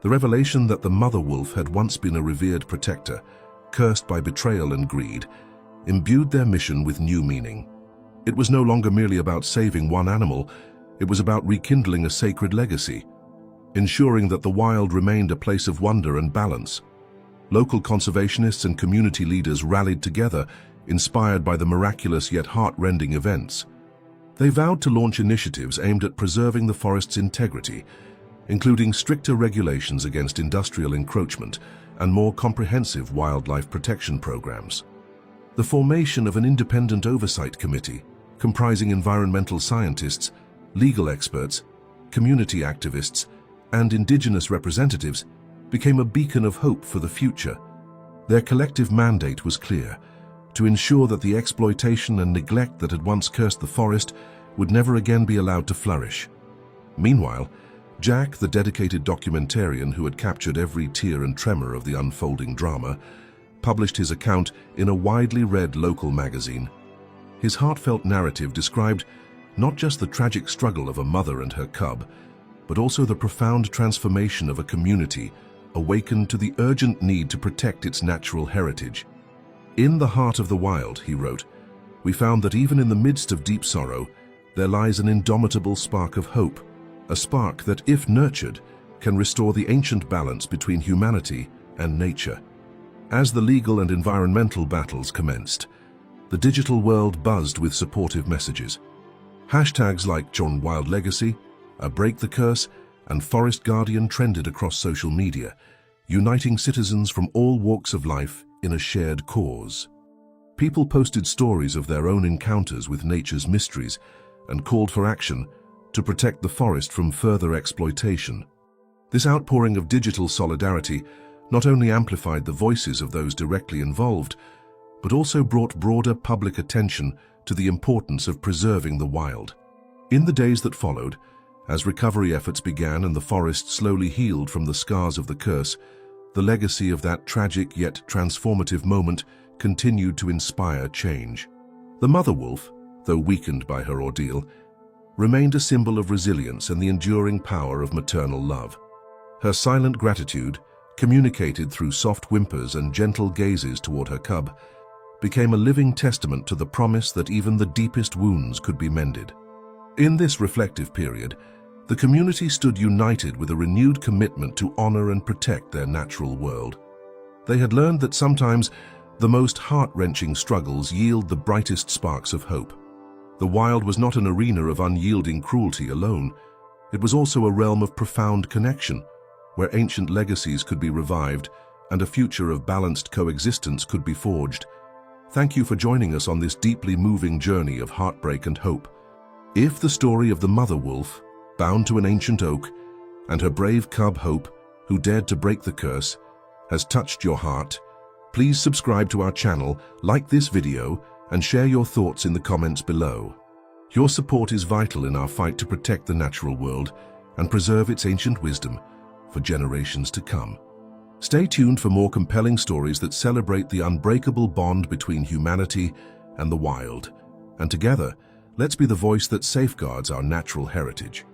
The revelation that the mother wolf had once been a revered protector, cursed by betrayal and greed, imbued their mission with new meaning. It was no longer merely about saving one animal, it was about rekindling a sacred legacy, ensuring that the wild remained a place of wonder and balance. Local conservationists and community leaders rallied together, inspired by the miraculous yet heart-rending events. They vowed to launch initiatives aimed at preserving the forest's integrity, including stricter regulations against industrial encroachment and more comprehensive wildlife protection programs. The formation of an independent oversight committee, comprising environmental scientists, legal experts, community activists, and indigenous representatives, became a beacon of hope for the future. Their collective mandate was clear: to ensure that the exploitation and neglect that had once cursed the forest would never again be allowed to flourish. Meanwhile, Jack, the dedicated documentarian who had captured every tear and tremor of the unfolding drama, published his account in a widely read local magazine. His heartfelt narrative described not just the tragic struggle of a mother and her cub, but also the profound transformation of a community awakened to the urgent need to protect its natural heritage. "In the heart of the wild," he wrote, "we found that even in the midst of deep sorrow, there lies an indomitable spark of hope, a spark that, if nurtured, can restore the ancient balance between humanity and nature." As the legal and environmental battles commenced, the digital world buzzed with supportive messages. Hashtags like John Wild Legacy, Break the Curse, and Forest Guardian trended across social media, uniting citizens from all walks of life in a shared cause. People posted stories of their own encounters with nature's mysteries and called for action to protect the forest from further exploitation. This outpouring of digital solidarity not only amplified the voices of those directly involved, but also brought broader public attention to the importance of preserving the wild. In the days that followed, as recovery efforts began and the forest slowly healed from the scars of the curse, the legacy of that tragic yet transformative moment continued to inspire change. The mother wolf, though weakened by her ordeal, remained a symbol of resilience and the enduring power of maternal love. Her silent gratitude, communicated through soft whimpers and gentle gazes toward her cub, became a living testament to the promise that even the deepest wounds could be mended. In this reflective period, the community stood united with a renewed commitment to honor and protect their natural world. They had learned that sometimes the most heart-wrenching struggles yield the brightest sparks of hope. The wild was not an arena of unyielding cruelty alone. It was also a realm of profound connection, where ancient legacies could be revived and a future of balanced coexistence could be forged. Thank you for joining us on this deeply moving journey of heartbreak and hope. If the story of the mother wolf, bound to an ancient oak, and her brave cub Hope, who dared to break the curse, has touched your heart, please subscribe to our channel, like this video, and share your thoughts in the comments below. Your support is vital in our fight to protect the natural world and preserve its ancient wisdom for generations to come. Stay tuned for more compelling stories that celebrate the unbreakable bond between humanity and the wild. And together, let's be the voice that safeguards our natural heritage.